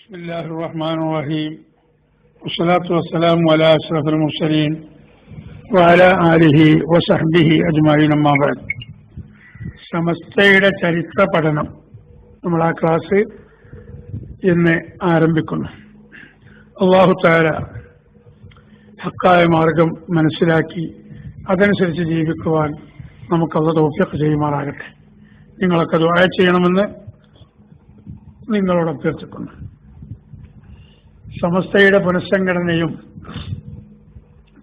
بسم الله الرحمن الرحيم والصلاة والسلام على أشرف المرسلين وعلى آله وصحبه أجمعين أما بعد. സമസ്തയുടെ ചരിത്ര പഠനം നമ്മൾ ആ ക്ലാസ് ഇന്ന് ആരംഭിക്കുന്നു. അല്ലാഹു തആല ഹക്കായ മാർഗം മനസ്സിലാക്കി അതനുസരിച്ച് ജീവിക്കുവാൻ നമുക്ക് അല്ലാഹു തൗഫീഖ് ചെയ്യുമാറാകട്ടെ. നിങ്ങളൊക്കെ ദുആ ചെയ്യണമെന്ന് നിങ്ങളോട് അഭ്യർത്ഥിക്കുന്നു. സമസ്തയുടെ പുനഃസംഘടനയും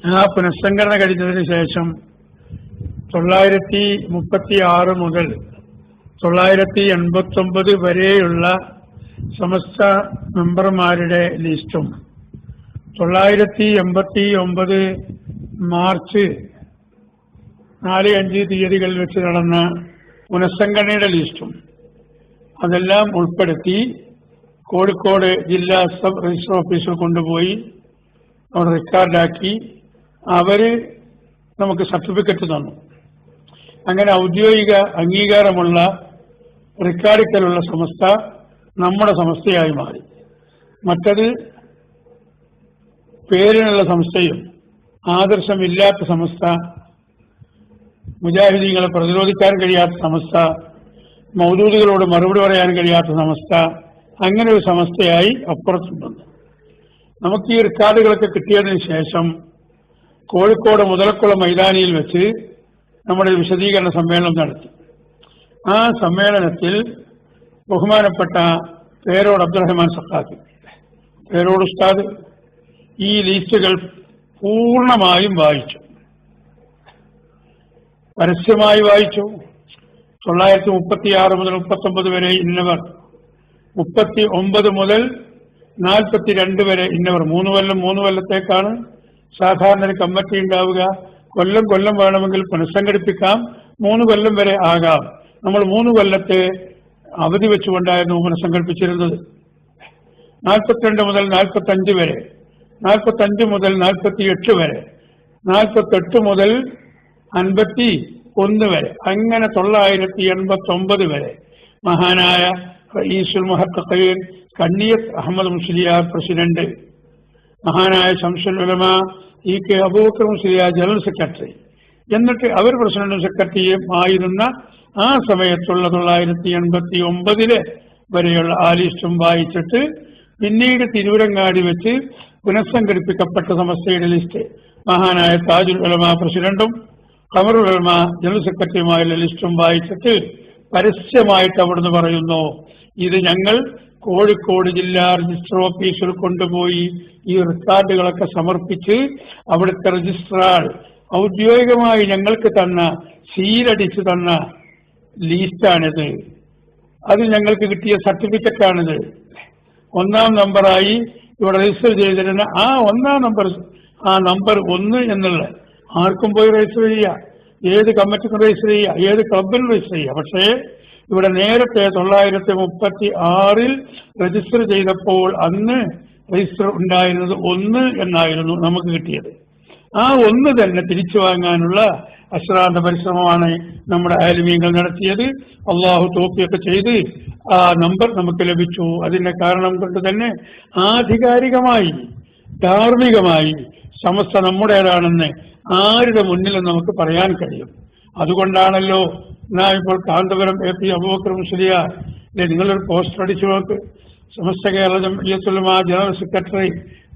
ആ പുനഃസംഘടന കഴിഞ്ഞതിന് ശേഷം 936 മുതൽ 989 വരെയുള്ള സമസ്ത മെമ്പർമാരുടെ ലിസ്റ്റും 989 മാർച്ച് 4-5 തീയതികളിൽ വെച്ച് നടന്ന പുനഃസംഘടനയുടെ ലിസ്റ്റും അതെല്ലാം ഉൾപ്പെടുത്തി കോഴിക്കോട് ജില്ലാ സബ് രജിസ്ട്രാർ ഓഫീസിൽ കൊണ്ടുപോയി അവിടെ റെക്കോർഡാക്കി അവര് നമുക്ക് സർട്ടിഫിക്കറ്റ് തന്നു. അങ്ങനെ ഔദ്യോഗിക അംഗീകാരമുള്ള റെക്കോർഡിക്കലുള്ള സമസ്ത നമ്മുടെ സമസ്തയായി മാറി. മറ്റത് പേരിനുള്ള സമസ്തയും ആദർശമില്ലാത്ത സമസ്ത, മുജാഹിദീങ്ങളെ പ്രതിരോധിക്കാൻ കഴിയാത്ത സമസ്ത, മൗദൂദികളോട് മറുപടി പറയാൻ കഴിയാത്ത സമസ്ത, അങ്ങനെ ഒരു സമസ്തയായി അപ്പുറത്തുണ്ടെന്ന്. നമുക്ക് ഈ റെക്കോർഡുകളൊക്കെ കിട്ടിയതിന് ശേഷം കോഴിക്കോട് മുതലക്കുളം മൈതാനിയിൽ വെച്ച് നമ്മുടെ വിശദീകരണ സമ്മേളനം നടത്തി. ആ സമ്മേളനത്തിൽ ബഹുമാനപ്പെട്ട പേരോട് അബ്ദുറഹ്മാൻ സഖാഫി, പേരോട് ഉസ്താദ് ഈ ലിസ്റ്റുകൾ പൂർണ്ണമായും വായിച്ചു, പരസ്യമായി വായിച്ചു. 936 മുതൽ 39 വരെ ഇന്നവർ, 39 മുതൽ 42 വരെ ഇന്നവർ. 3 കൊല്ലത്തേക്കാണ് സാധാരണ ഒരു കമ്മിറ്റി ഉണ്ടാവുക. കൊല്ലം വേണമെങ്കിൽ പുനഃസംഘടിപ്പിക്കാം, 3 കൊല്ലം വരെ ആകാം. നമ്മൾ 3 കൊല്ലത്തെ അവധി വെച്ചുകൊണ്ടായിരുന്നു പുനഃസംഘടിപ്പിച്ചിരുന്നത്. 42 മുതൽ 45 വരെ, 45 മുതൽ 48 വരെ, 48 മുതൽ 51 വരെ, അങ്ങനെ 989 വരെ മഹാനായ റഈസുൽ മുഹഖഖീൻ കണ്ണിയത്ത് അഹമ്മദ് മുസ്ലിയാർ പ്രസിഡന്റ്, മഹാനായ Shamsul Ulama E K Abubakar Musliyar general secretary, എന്നിട്ട് അവർ പ്രസിഡന്റും സെക്രട്ടറിയും ആയിരുന്ന ആ സമയത്തുള്ള 989 വരെയുള്ള ആ ലിസ്റ്റും വായിച്ചിട്ട് പിന്നീട് തിരൂരങ്ങാടി വെച്ച് പുനഃസംഘടിപ്പിക്കപ്പെട്ട സമസ്തയുടെ ലിസ്റ്റ് മഹാനായ താജുൽ ഉലമ പ്രസിഡന്റും ഖമറുൽ ഉലമ ജനറൽ സെക്രട്ടറിയുമായുള്ള ലിസ്റ്റും വായിച്ചിട്ട് പരസ്യമായിട്ട് അവിടുന്ന് പറയുന്നു, ഇത് ഞങ്ങൾ കോഴിക്കോട് ജില്ലാ രജിസ്ട്രാർ ഓഫീസിൽ കൊണ്ടുപോയി ഈ റെക്കോർഡുകളൊക്കെ സമർപ്പിച്ച് അവിടുത്തെ രജിസ്ട്രാർ ഔദ്യോഗികമായി ഞങ്ങൾക്ക് തന്ന, സീലടിച്ച് തന്ന ലിസ്റ്റാണിത്. അത് ഞങ്ങൾക്ക് കിട്ടിയ സർട്ടിഫിക്കറ്റാണിത്. 1-ാം നമ്പറായി ഇവിടെ രജിസ്റ്റർ ചെയ്തിരുന്ന ആ 1-ാം നമ്പർ, ആ നമ്പർ 1 എന്നുള്ള ആർക്കും പോയി രജിസ്റ്റർ ചെയ്യുക, ഏത് കമ്മിറ്റിക്കും രജിസ്റ്റർ ചെയ്യുക, ഏത് ക്ലബിനും രജിസ്റ്റർ ചെയ്യുക. പക്ഷേ ഇവിടെ നേരത്തെ 936 രജിസ്റ്റർ ചെയ്തപ്പോൾ അന്ന് രജിസ്റ്റർ ഉണ്ടായിരുന്നത് 1 എന്നായിരുന്നു നമുക്ക് കിട്ടിയത്. ആ 1 തന്നെ തിരിച്ചു വാങ്ങാനുള്ള അശ്രാന്ത പരിശ്രമമാണ് നമ്മുടെ ആലിമീങ്ങൾ നടത്തിയത്. അള്ളാഹു തൗഫീഖ് ചെയ്ത് ആ നമ്പർ നമുക്ക് ലഭിച്ചു. അതിന്റെ കാരണം കൊണ്ട് തന്നെ ആധികാരികമായി, ധാർമ്മികമായി സമസ്ത നമ്മുടേതാണെന്ന് ആരുടെ മുന്നിലും നമുക്ക് പറയാൻ കഴിയും. അതുകൊണ്ടാണല്ലോ നാം ഇപ്പോൾ കാന്തപുരം എ പി അബൂബക്കർ മുസ്ലിയാർ, നിങ്ങളൊരു പോസ്റ്റർ അടിച്ചു നോക്ക്, Samastha Kerala Jamiyyathul Ulama general secretary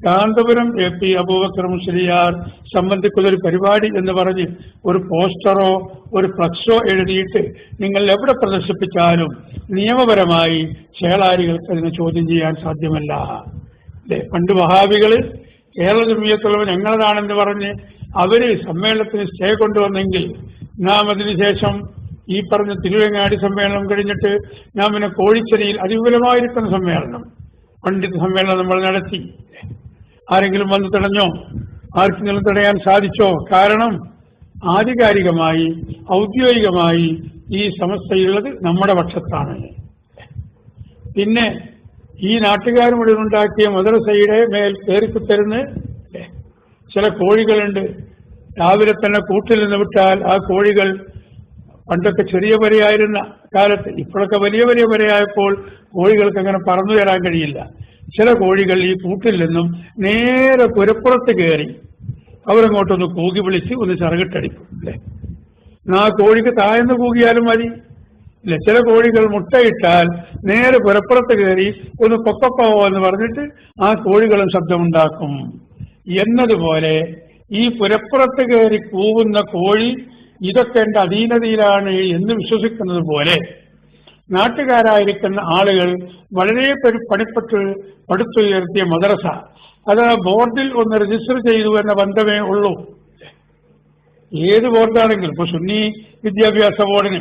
Kanthapuram A P Abubakar Musliyar സംബന്ധിക്കുന്നൊരു പരിപാടി എന്ന് പറഞ്ഞ് ഒരു പോസ്റ്ററോ ഒരു ഫ്ലക്സോ എഴുതിയിട്ട് നിങ്ങൾ എവിടെ പ്രദർശിപ്പിച്ചാലും നിയമപരമായി ചേളാരികൾക്ക് അതിനെ ചോദ്യം ചെയ്യാൻ സാധ്യമല്ല. അല്ലെ, പണ്ട് വഹാബികള് കേരള ജംഇയ്യത്തുൽ ഉലമ ഞങ്ങളതാണെന്ന് പറഞ്ഞ് അവര് സമ്മേളനത്തിന് സ്റ്റേ കൊണ്ടുവന്നെങ്കിൽ നാം അതിനുശേഷം ഈ പറഞ്ഞ തിരുവങ്ങാടി സമ്മേളനം കഴിഞ്ഞിട്ട് നാം പിന്നെ കോഴിച്ചേരിയിൽ അതിവിപുലമായിരിക്കുന്ന സമ്മേളനം, പണ്ഡിത സമ്മേളനം നമ്മൾ നടത്തി. ആരെങ്കിലും വന്ന് തടഞ്ഞോ? ആർക്കെങ്കിലും തടയാൻ സാധിച്ചോ? കാരണം ആധികാരികമായി, ഔദ്യോഗികമായി ഈ സമസ്തയുള്ളത് നമ്മുടെ പക്ഷത്താണ്. പിന്നെ ഈ നാട്ടുകാർ മുഴുവൻ ഉണ്ടാക്കിയ മദ്രസയുടെ മേൽ കയറിക്കുത്തരുന്ന് ചില കോഴികളുണ്ട്. രാവിലെ തന്നെ കൂട്ടിൽ നിന്ന് വിട്ടാൽ ആ കോഴികൾ പണ്ടൊക്കെ ചെറിയ വരയായിരുന്ന കാലത്ത്, ഇപ്പോഴൊക്കെ വലിയ വരയായപ്പോൾ കോഴികൾക്ക് അങ്ങനെ പറന്നു തരാൻ കഴിയില്ല. ചില കോഴികൾ ഈ കൂട്ടിൽ നിന്നും നേരെ പുരപ്പുറത്ത് കയറി അവരങ്ങോട്ടൊന്ന് കൂകി വിളിച്ച് ഒന്ന് ചിറകിട്ടടിക്കും അല്ലെ. ആ കോഴിക്ക് താഴ്ന്ന് കൂകിയാലും മതി ഇല്ല. ചില കോഴികൾ മുട്ടയിട്ടാൽ നേരെ പുരപ്പുറത്ത് കയറി ഒന്ന് കൊക്കപ്പോ എന്ന് പറഞ്ഞിട്ട് ആ കോഴികളും ശബ്ദമുണ്ടാക്കും എന്നതുപോലെ ഈ പുരപ്പുറത്ത് കയറി കൂവുന്ന കോഴി ഇതൊക്കെ എന്റെ അധീനതയിലാണ് എന്ന് വിശ്വസിക്കുന്നത് പോലെ നാട്ടുകാരായിരിക്കുന്ന ആളുകൾ വളരെ പടുത്തുയർത്തിയ മദ്രസ അത് ബോർഡിൽ ഒന്ന് രജിസ്റ്റർ ചെയ്തു എന്ന ബന്ധമേ ഉള്ളൂ. ഏത് ബോർഡാണെങ്കിലും ഇപ്പൊ സുന്നി വിദ്യാഭ്യാസ ബോർഡിന്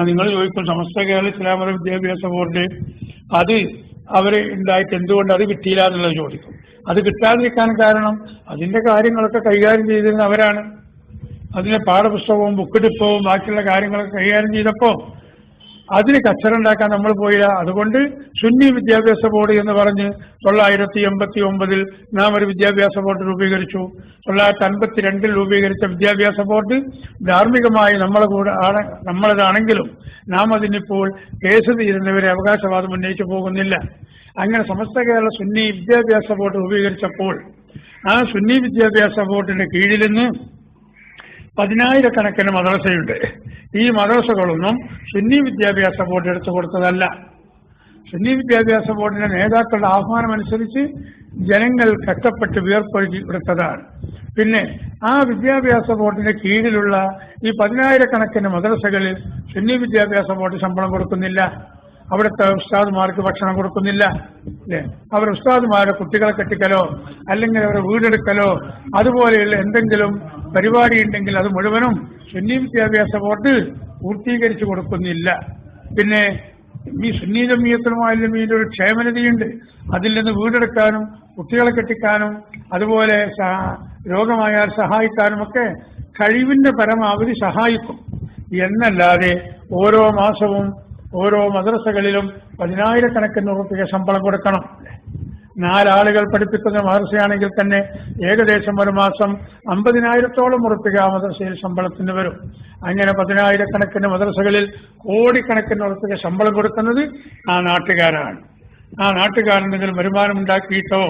നിങ്ങൾ ചോദിക്കും സമസ്ത കേരള ഇസ്ലാമത വിദ്യാഭ്യാസ ബോർഡ് അത് അവര് ഉണ്ടായിട്ട് എന്തുകൊണ്ട് അത് കിട്ടിയില്ല എന്നുള്ളത് ചോദിക്കും. അത് കിട്ടാതിരിക്കാൻ കാരണം അതിന്റെ കാര്യങ്ങളൊക്കെ കൈകാര്യം ചെയ്തിരുന്ന അവരാണ്. അതിന്റെ പാഠപുസ്തകവും ബുക്കെടുപ്പവും ബാക്കിയുള്ള കാര്യങ്ങളൊക്കെ കൈകാര്യം ചെയ്തപ്പോ അതിന് കച്ചറുണ്ടാക്കാൻ നമ്മൾ പോയില്ല. അതുകൊണ്ട് സുന്നി വിദ്യാഭ്യാസ ബോർഡ് എന്ന് പറഞ്ഞ് 1989 നാം ഒരു വിദ്യാഭ്യാസ ബോർഡ് രൂപീകരിച്ചു. 1952 രൂപീകരിച്ച വിദ്യാഭ്യാസ ബോർഡ് ധാർമ്മികമായി നമ്മളതാണെങ്കിലും നാം അതിനിപ്പോൾ കേസ് തീരുന്നവരെ അവകാശവാദം ഉന്നയിച്ചു പോകുന്നില്ല. അങ്ങനെ സമസ്ത കേരള സുന്നി വിദ്യാഭ്യാസ ബോർഡ് രൂപീകരിച്ചപ്പോൾ ആ സുന്നി വിദ്യാഭ്യാസ ബോർഡിന്റെ കീഴിൽ നിന്ന് 10,000-കണക്കിന് മദ്രസയുണ്ട്. ഈ മദ്രസകളൊന്നും സുന്നി വിദ്യാഭ്യാസ ബോർഡ് എടുത്തു കൊടുത്തതല്ല. സുന്നി വിദ്യാഭ്യാസ ബോർഡിന്റെ നേതാക്കളുടെ ആഹ്വാനമനുസരിച്ച് ജനങ്ങൾ കഷ്ടപ്പെട്ട് വിയർപ്പൊഴുക്കി എടുത്തതാണ്. പിന്നെ ആ വിദ്യാഭ്യാസ ബോർഡിന്റെ കീഴിലുള്ള ഈ 10,000-കണക്കിന് മദ്രസകളിൽ സുന്നി വിദ്യാഭ്യാസ ബോർഡ് ശമ്പളം കൊടുക്കുന്നില്ല. അവിടുത്തെ ഉസ്താദുമാർക്ക് ഭക്ഷണം കൊടുക്കുന്നില്ല അല്ലെ. അവർ ഉസ്താദുമാരെ കുട്ടികളെ കെട്ടിക്കലോ അല്ലെങ്കിൽ അവരെ വീടെടുക്കലോ അതുപോലെയുള്ള എന്തെങ്കിലും പരിപാടി ഉണ്ടെങ്കിൽ അത് മുഴുവനും സുന്നി വിദ്യാഭ്യാസ ബോർഡ് പൂർത്തീകരിച്ചു കൊടുക്കുന്നില്ല. പിന്നെ ഈ സുന്നി ജമീയത്തുമായാലും ഒരു ക്ഷേമനിധിയുണ്ട്. അതിൽ നിന്ന് വീടെടുക്കാനും കുട്ടികളെ കെട്ടിക്കാനും അതുപോലെ രോഗമായാൽ സഹായിക്കാനും ഒക്കെ കഴിവിന്റെ പരമാവധി സഹായിക്കും എന്നല്ലാതെ ഓരോ മാസവും ഓരോ മദ്രസകളിലും 10,000-കണക്കിന് രൂപ ശമ്പളം കൊടുക്കണം. 4 ആളുകൾ പഠിപ്പിക്കുന്ന മദ്രസയാണെങ്കിൽ തന്നെ ഏകദേശം ഒരു മാസം 50,000-ഓളം രൂപ ആ മദ്രസയിൽ ശമ്പളത്തിന് വരും. അങ്ങനെ 10,000-കണക്കിന് മദ്രസകളിൽ കോടിക്കണക്കിന് രൂപ ശമ്പളം കൊടുക്കുന്നത് ആ നാട്ടുകാരാണ്. ആ നാട്ടുകാരെന്തെങ്കിലും വരുമാനം ഉണ്ടാക്കിയിട്ടോ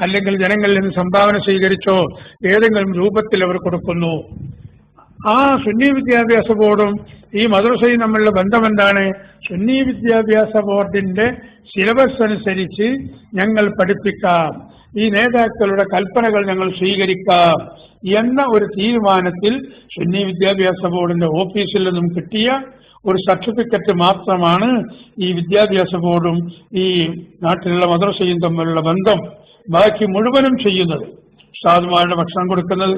അല്ലെങ്കിൽ ജനങ്ങളിൽ നിന്ന് സംഭാവന സ്വീകരിച്ചോ ഏതെങ്കിലും രൂപത്തിൽ അവർ കൊടുക്കുന്നു. ആ സുന്നി വിദ്യാഭ്യാസ ബോർഡും ഈ മദ്രസയും തമ്മിലുള്ള ബന്ധം എന്താണ്? സുന്നി വിദ്യാഭ്യാസ ബോർഡിന്റെ സിലബസ് അനുസരിച്ച് ഞങ്ങൾ പഠിപ്പിക്കാം, ഈ നേതാക്കളുടെ കൽപ്പനകൾ ഞങ്ങൾ സ്വീകരിക്കാം എന്ന ഒരു തീരുമാനത്തിൽ സുന്നി വിദ്യാഭ്യാസ ബോർഡിന്റെ ഓഫീസിൽ നിന്നും കിട്ടിയ ഒരു സർട്ടിഫിക്കറ്റ് മാത്രമാണ് ഈ വിദ്യാഭ്യാസ ബോർഡും ഈ നാട്ടിലുള്ള മദ്രസയും തമ്മിലുള്ള ബന്ധം. ബാക്കി മുഴുവനും ചെയ്യുന്നത് ഉസ്താദുമാരുടെ ഭക്ഷണം കൊടുക്കുന്നത്,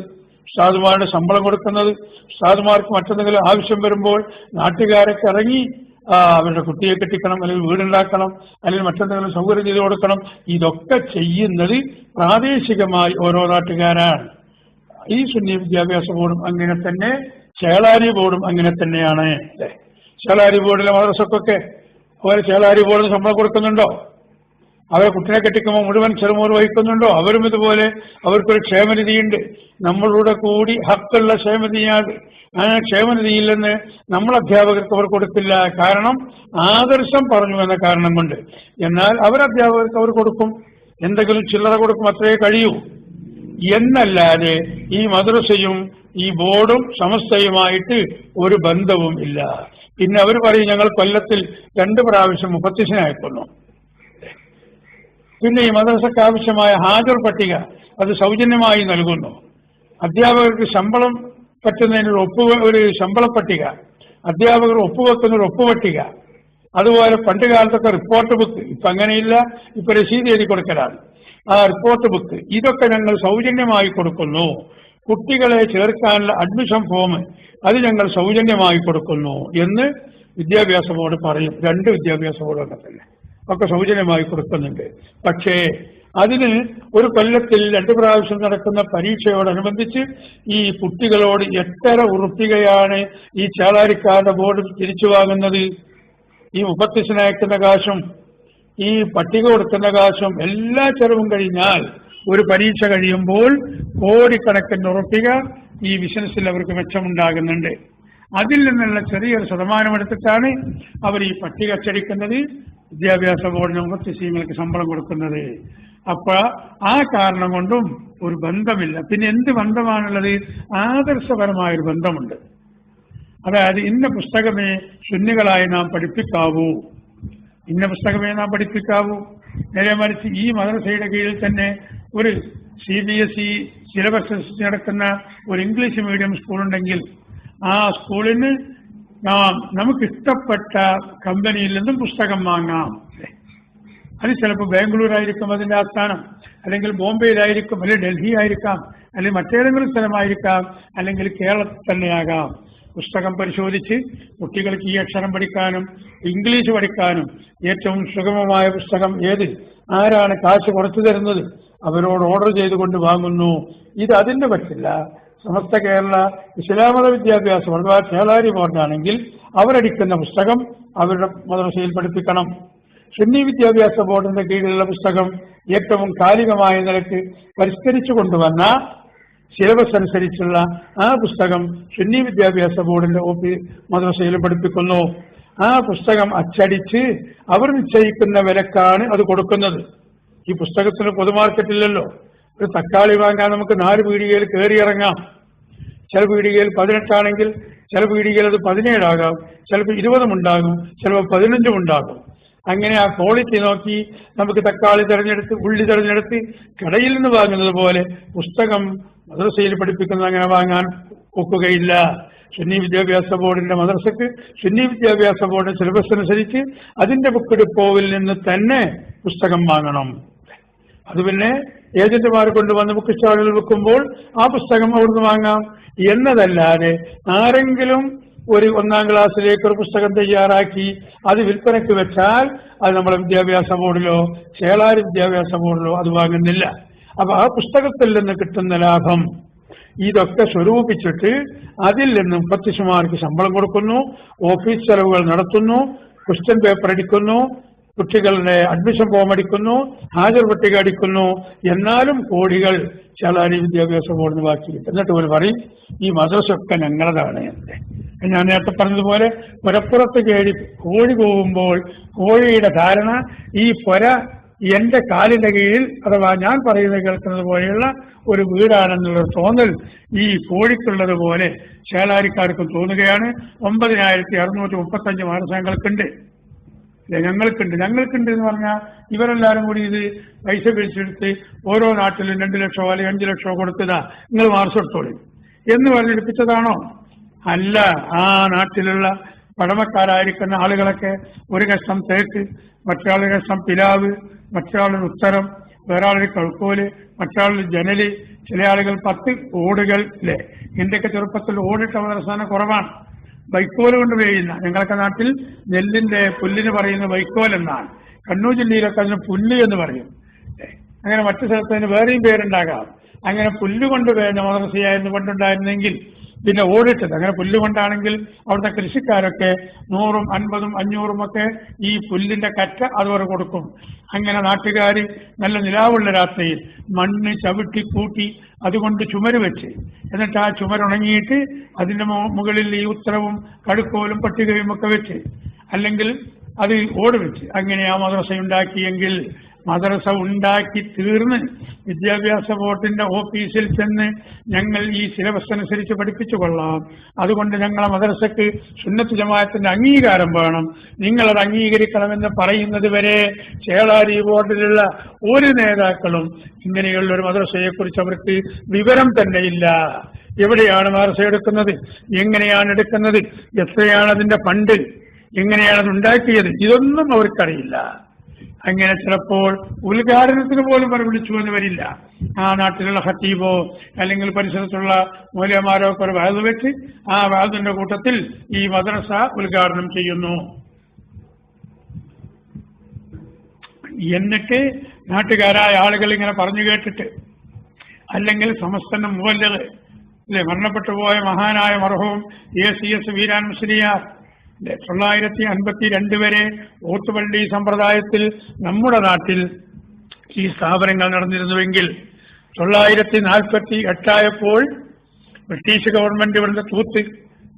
ഉസ്താദുമാരുടെ ശമ്പളം കൊടുക്കുന്നത്, ഉസ്താദുമാർക്ക് മറ്റെന്തെങ്കിലും ആവശ്യം വരുമ്പോൾ നാട്ടുകാരൊക്കെ ഇറങ്ങി അവരുടെ കുട്ടിയെ കെട്ടിക്കണം അല്ലെങ്കിൽ വീടുണ്ടാക്കണം അല്ലെങ്കിൽ മറ്റെന്തെങ്കിലും സൗകര്യം ചെയ്തു കൊടുക്കണം. ഇതൊക്കെ ചെയ്യുന്നത് പ്രാദേശികമായി ഓരോ നാട്ടുകാരാണ്. ഈ സുന്നി വിദ്യാഭ്യാസ ബോർഡും അങ്ങനെ തന്നെ, ചേളാരി ബോർഡും അങ്ങനെ തന്നെയാണ്. ചേളാരി ബോർഡിലെ മദ്രസക്കൊക്കെ അവരെ ചേളാരി ബോർഡിന് ശമ്പളം കൊടുക്കുന്നുണ്ടോ? അവരെ കുട്ടിനെ കെട്ടിക്കുമ്പോൾ മുഴുവൻ ചെറുമൂറ് വഹിക്കുന്നുണ്ടോ? അവരും ഇതുപോലെ അവർക്കൊരു ക്ഷേമനിധിയുണ്ട്. നമ്മളുടെ കൂടി ഹക്കുള്ള ക്ഷേമനിധിയാണ്. ആ ക്ഷേമനിധിയിൽ നിന്ന് നമ്മൾ അധ്യാപകർക്ക് അവർ കൊടുക്കില്ല. കാരണം ആദർശം പറഞ്ഞു എന്ന കാരണം കൊണ്ട്. എന്നാൽ അവരധ്യാപകർക്ക് അവർ കൊടുക്കും, എന്തെങ്കിലും ചില്ലറ കൊടുക്കും, അത്രേ കഴിയൂ എന്നല്ലാതെ ഈ മദ്രസയും ഈ ബോർഡും സമസ്തയുമായിട്ട് ഒരു ബന്ധവും ഇല്ല. പിന്നെ അവർ പറയും ഞങ്ങൾ കൊല്ലത്തിൽ 2 പ്രാവശ്യം മുഫത്തിസിനെ അയക്കുന്നു. പിന്നെ ഈ മദ്രസക്ക് ആവശ്യമായ ഹാജർ പട്ടിക അത് സൗജന്യമായി നൽകുന്നു. അധ്യാപകർക്ക് ശമ്പളം പറ്റുന്നതിനൊരു ഒരു ശമ്പള പട്ടിക, അധ്യാപകർ ഒപ്പുവെക്കുന്നൊരു ഒപ്പുപട്ടിക, അതുപോലെ പണ്ട് കാലത്തൊക്കെ റിപ്പോർട്ട് ബുക്ക്, ഇപ്പൊ അങ്ങനെയില്ല, ഇപ്പൊ രസീത് എഴുതി കൊടുക്കലാണ്. ആ റിപ്പോർട്ട് ബുക്ക് ഇതൊക്കെ ഞങ്ങൾ സൗജന്യമായി കൊടുക്കുന്നു. കുട്ടികളെ ചേർക്കാനുള്ള അഡ്മിഷൻ ഫോം അത് ഞങ്ങൾ സൗജന്യമായി കൊടുക്കുന്നു എന്ന് വിദ്യാഭ്യാസ ബോർഡ് പറയും. 2 വിദ്യാഭ്യാസ ബോർഡൊക്കെ തന്നെ ഒക്കെ സൗജന്യമായി കൊടുക്കുന്നുണ്ട്. പക്ഷേ അതിന് ഒരു കൊല്ലത്തിൽ 2 പ്രാവശ്യം നടക്കുന്ന പരീക്ഷയോടനുബന്ധിച്ച് ഈ കുട്ടികളോട് എത്ര ഉറപ്പികയാണ് ഈ ചേളാരിക്കാരുടെ ബോർഡ് തിരിച്ചു വാങ്ങുന്നത്. ഈ മുഫത്തിസിന് അയക്കുന്ന കാശും ഈ പട്ടിക കൊടുക്കുന്ന കാശും എല്ലാ ചെലവും കഴിഞ്ഞാൽ ഒരു പരീക്ഷ കഴിയുമ്പോൾ കോടിക്കണക്കിന് ഉറപ്പിക ഈ ബിസിനസ്സിൽ അവർക്ക് മെച്ചമുണ്ടാകുന്നുണ്ട്. അതിൽ നിന്നുള്ള ചെറിയൊരു ശതമാനമെടുത്തിട്ടാണ് അവർ ഈ പട്ടിക അച്ചടിക്കുന്നത്. വിദ്യാഭ്യാസ ബോർഡിന് മുഫത്തിസീങ്ങൾക്ക് ശമ്പളം കൊടുക്കുന്നത്. അപ്പൊ ആ കാരണം കൊണ്ടും ഒരു ബന്ധമില്ല. പിന്നെ എന്ത് ബന്ധമാണുള്ളത്? ആദർശപരമായൊരു ബന്ധമുണ്ട്. അതായത് ഇന്ന പുസ്തകമേ സുന്നികളായി നാം പഠിപ്പിക്കാവൂ, ഇന്ന പുസ്തകമേ നാം പഠിപ്പിക്കാവൂ. നേരെ മറിച്ച് ഈ മദ്രസയുടെ കീഴിൽ തന്നെ ഒരു CBSE സിലബസ് നടക്കുന്ന ഒരു ഇംഗ്ലീഷ് മീഡിയം സ്കൂളുണ്ടെങ്കിൽ ആ സ്കൂളിന് നമുക്കിഷ്ടപ്പെട്ട കമ്പനിയിൽ നിന്നും പുസ്തകം വാങ്ങാം. അത് ചിലപ്പോൾ ബാംഗ്ലൂർ ആയിരിക്കും അതിന്റെ ആസ്ഥാനം, അല്ലെങ്കിൽ ബോംബെയിലായിരിക്കും, അല്ലെങ്കിൽ ഡൽഹി ആയിരിക്കാം, അല്ലെങ്കിൽ മറ്റേതെങ്കിലും സ്ഥലമായിരിക്കാം, അല്ലെങ്കിൽ കേരളത്തിൽ തന്നെയാകാം. പുസ്തകം പരിശോധിച്ച് കുട്ടികൾക്ക് ഈ അക്ഷരം പഠിക്കാനും ഇംഗ്ലീഷ് പഠിക്കാനും ഏറ്റവും സുഗമമായ പുസ്തകം ഏത്, ആരാണ് കാശ് കുറച്ചു തരുന്നത്, അവരോട് ഓർഡർ ചെയ്തുകൊണ്ട് വാങ്ങുന്നു. ഇത് അതിന്റെ പറ്റില്ല. സമസ്ത കേരള ഇസ്ലാമത വിദ്യാഭ്യാസ ബോർഡ് അഥവാ ചേളാരി ബോർഡാണെങ്കിൽ അവരടിക്കുന്ന പുസ്തകം അവരുടെ മദ്രസയിൽ പഠിപ്പിക്കണം. സുന്നി വിദ്യാഭ്യാസ ബോർഡിന്റെ കീഴിലുള്ള പുസ്തകം ഏറ്റവും കാലികമായ നിലയ്ക്ക് പരിഷ്കരിച്ചു കൊണ്ടുവന്ന സിലബസ് അനുസരിച്ചുള്ള ആ പുസ്തകം സുന്നി വിദ്യാഭ്യാസ ബോർഡിന്റെ മദ്രസയിൽ പഠിപ്പിക്കുന്നു. ആ പുസ്തകം അച്ചടിച്ച് അവർ നിശ്ചയിക്കുന്ന വിലക്കാണ് അത് കൊടുക്കുന്നത്. ഈ പുസ്തകത്തിന് പൊതുമാർക്കറ്റില്ലല്ലോ. ഒരു തക്കാളി വാങ്ങാൻ നമുക്ക് 4 പീടികയിൽ കയറിയിറങ്ങാം. ചില പീടികയിൽ 18 ആണെങ്കിൽ ചില പീടികയിൽ അത് 17 ആകാം, ചിലപ്പോൾ 20 ഉണ്ടാകും, ചിലപ്പോൾ 15 ഉണ്ടാകും. അങ്ങനെ ആ ക്വാളിറ്റി നോക്കി നമുക്ക് തക്കാളി തിരഞ്ഞെടുത്ത് ഉള്ളി തിരഞ്ഞെടുത്ത് കടയിൽ നിന്ന് വാങ്ങുന്നത് പോലെ പുസ്തകം മദ്രസയിൽ പഠിപ്പിക്കുന്നത് അങ്ങനെ വാങ്ങാൻ ഒക്കുകയില്ല. സുന്നി വിദ്യാഭ്യാസ ബോർഡിന്റെ മദ്രസക്ക് സുന്നി വിദ്യാഭ്യാസ ബോർഡിന്റെ സിലബസ് അനുസരിച്ച് അതിന്റെ ബുക്ക് ഡിപ്പോവിൽ നിന്ന് തന്നെ പുസ്തകം വാങ്ങണം. അത് പിന്നെ ഏജന്റുമാർ കൊണ്ടുവന്ന് ബുക്ക് സ്റ്റാളുകൾ വെക്കുമ്പോൾ ആ പുസ്തകം അവിടുന്ന് വാങ്ങാം എന്നതല്ലാതെ ആരെങ്കിലും ഒരു 1ാം ക്ലാസ്സിലേക്ക് ഒരു പുസ്തകം തയ്യാറാക്കി അത് വിൽപ്പനയ്ക്ക് വെച്ചാൽ അത് നമ്മളെ വിദ്യാഭ്യാസ ബോർഡിലോ ചേളാരി വിദ്യാഭ്യാസ ബോർഡിലോ അത് വാങ്ങുന്നില്ല. അപ്പൊ ആ പുസ്തകത്തിൽ നിന്ന് കിട്ടുന്ന ലാഭം ഇതൊക്കെ സ്വരൂപിച്ചിട്ട് അതിൽ നിന്നും മുഫത്തിസുമാർക്ക് ശമ്പളം കൊടുക്കുന്നു, ഓഫീസ് ചെലവുകൾ നടത്തുന്നു, ക്വസ്റ്റ്യൻ പേപ്പർ അടിക്കുന്നു, കുട്ടികളുടെ അഡ്മിഷൻ ഫോം അടിക്കുന്നു, ഹാജർ പട്ടിക അടിക്കുന്നു. എന്നാലും കോടികൾ ചേളാരി വിദ്യാഭ്യാസ ബോർഡിന് ബാക്കി കിട്ടും. എന്നിട്ട് ഒരു പറയും ഈ മദ്രസയൊക്കെ ഞങ്ങളതാണ്. ഞാൻ നേരത്തെ പറഞ്ഞതുപോലെ പുരപ്പുറത്ത് കോഴി പോകുമ്പോൾ കോഴിയുടെ ധാരണ ഈ പുര എന്റെ കാലിന്റെ കീഴിൽ അഥവാ ഞാൻ പറയുന്നത് കേൾക്കുന്നത് പോലെയുള്ള ഒരു വീടാണെന്നുള്ളൊരു തോന്നൽ ഈ കോഴിക്കുള്ളത് പോലെ ചേളാരിക്കാർക്കും തോന്നുകയാണ്. 9635 മദ്രസകൾക്കുണ്ട്. ഞങ്ങൾക്കുണ്ട് എന്ന് പറഞ്ഞാൽ ഇവരെല്ലാരും കൂടി ഇത് പൈസ പിരിച്ചെടുത്ത് ഓരോ നാട്ടിലും 2 ലക്ഷമോ അല്ലെങ്കിൽ 5 ലക്ഷമോ കൊടുത്തതാ നിങ്ങൾ മാർച്ച് എടുത്തോളൂ എന്ന് പറഞ്ഞെടുപ്പിച്ചതാണോ? അല്ല. ആ നാട്ടിലുള്ള പഴമക്കാരായിരിക്കുന്ന ആളുകളൊക്കെ ഒരു കഷ്ണം തേക്ക്, മറ്റൊരാളുടെ കഷ്ണം പിലാവ്, മറ്റൊരാളുടെ ഉത്തരം, വേറൊരാളുടെ കഴുക്കോല്, മറ്റൊരാളുടെ ജനല്, ചില ആളുകൾ 10 ഓടുകൾ. അല്ലെ, എന്റെയൊക്കെ ചെറുപ്പത്തിൽ ഓടിട്ട അവസാനം കുറവാണ്. വൈക്കോല് കൊണ്ട് വേയുന്ന ഞങ്ങളൊക്കെ നാട്ടിൽ നെല്ലിന്റെ പുല്ലിന് പറയുന്ന വൈക്കോൽ എന്നാണ്. കണ്ണൂർ ജില്ലയിലൊക്കെ അതിന് പുല്ല് എന്ന് പറയും. അങ്ങനെ മറ്റു സ്ഥലത്തിന് വേറെയും പേരുണ്ടാകാം. അങ്ങനെ പുല്ലുകൊണ്ട് വേണ്ട മദ്രസയായിരുന്നു പണ്ടുണ്ടായിരുന്നെങ്കിൽ പിന്നെ ഓടിട്ടത്. അങ്ങനെ പുല്ലുകൊണ്ടാണെങ്കിൽ അവിടുത്തെ കൃഷിക്കാരൊക്കെ 100ഉം 50ഉം 500ഉം ഒക്കെ ഈ പുല്ലിന്റെ കറ്റ അതുവരെ കൊടുക്കും. അങ്ങനെ നാട്ടുകാർ നല്ല നിലാവുള്ള രാത്രിയിൽ മണ്ണ് ചവിട്ടി കൂട്ടി അതുകൊണ്ട് ചുമര് വെച്ച്, എന്നിട്ട് ആ ചുമരുണങ്ങിയിട്ട് അതിന്റെ മുകളിൽ ഈ ഉത്തരവും കടുക്കോലും പട്ടികയും ഒക്കെ വെച്ച്, അല്ലെങ്കിൽ അത് ഓട് വെച്ച് അങ്ങനെ ആ മദ്രസ ഉണ്ടാക്കിയെങ്കിൽ മദ്രസ ഉണ്ടാക്കി തീർന്ന് വിദ്യാഭ്യാസ ബോർഡിന്റെ ഓഫീസിൽ ചെന്ന് ഞങ്ങൾ ഈ സിലബസ് അനുസരിച്ച് പഠിപ്പിച്ചു കൊള്ളാം, അതുകൊണ്ട് ഞങ്ങളെ മദ്രസക്ക് സുന്നത്ത് ജമാഅത്തിന്റെ അംഗീകാരം വേണം, നിങ്ങളത് അംഗീകരിക്കണമെന്ന് പറയുന്നത് വരെ ചേളാരി ബോർഡിലുള്ള ഒരു നേതാക്കളും ഇങ്ങനെയുള്ള ഒരു മദ്രസയെക്കുറിച്ച് അവർക്ക് വിവരം തന്നെയില്ല. എവിടെയാണ് മദ്രസ എടുക്കുന്നത്, എങ്ങനെയാണ് എടുക്കുന്നത്, എത്രയാണ് അതിന്റെ ഫണ്ട്, എങ്ങനെയാണ് അത് ഉണ്ടാക്കിയത്, ഇതൊന്നും അവർക്കറിയില്ല. അങ്ങനെ ചിലപ്പോൾ ഉദ്ഘാടനത്തിന് പോലും അവർ വിളിച്ചു എന്ന് വരില്ല. ആ നാട്ടിലുള്ള ഖത്തീബോ അല്ലെങ്കിൽ പരിസരത്തുള്ള മൗലവിമാരോ ഒക്കെ ഒരു വാദ് വെച്ച് ആ വാദിന്റെ കൂട്ടത്തിൽ ഈ മദ്രസ ഉദ്ഘാടനം ചെയ്യുന്നു. എന്നിട്ട് നാട്ടുകാരായ ആളുകൾ ഇങ്ങനെ പറഞ്ഞു കേട്ടിട്ട്, അല്ലെങ്കിൽ സമസ്തന്റെ മുവല്ലഗ് അല്ലെ മരണപ്പെട്ടു പോയ മഹാനായ മർഹൂം ACS വീരാൻ മുസ്ലിയാർ 1952 വരെ ഓത്തുപള്ളി സമ്പ്രദായത്തിൽ നമ്മുടെ നാട്ടിൽ ഈ സ്ഥാപനങ്ങൾ നടന്നിരുന്നുവെങ്കിൽ 948 ആയപ്പോൾ ബ്രിട്ടീഷ് ഗവൺമെന്റ് ഇവിടുത്തെ തൂത്ത്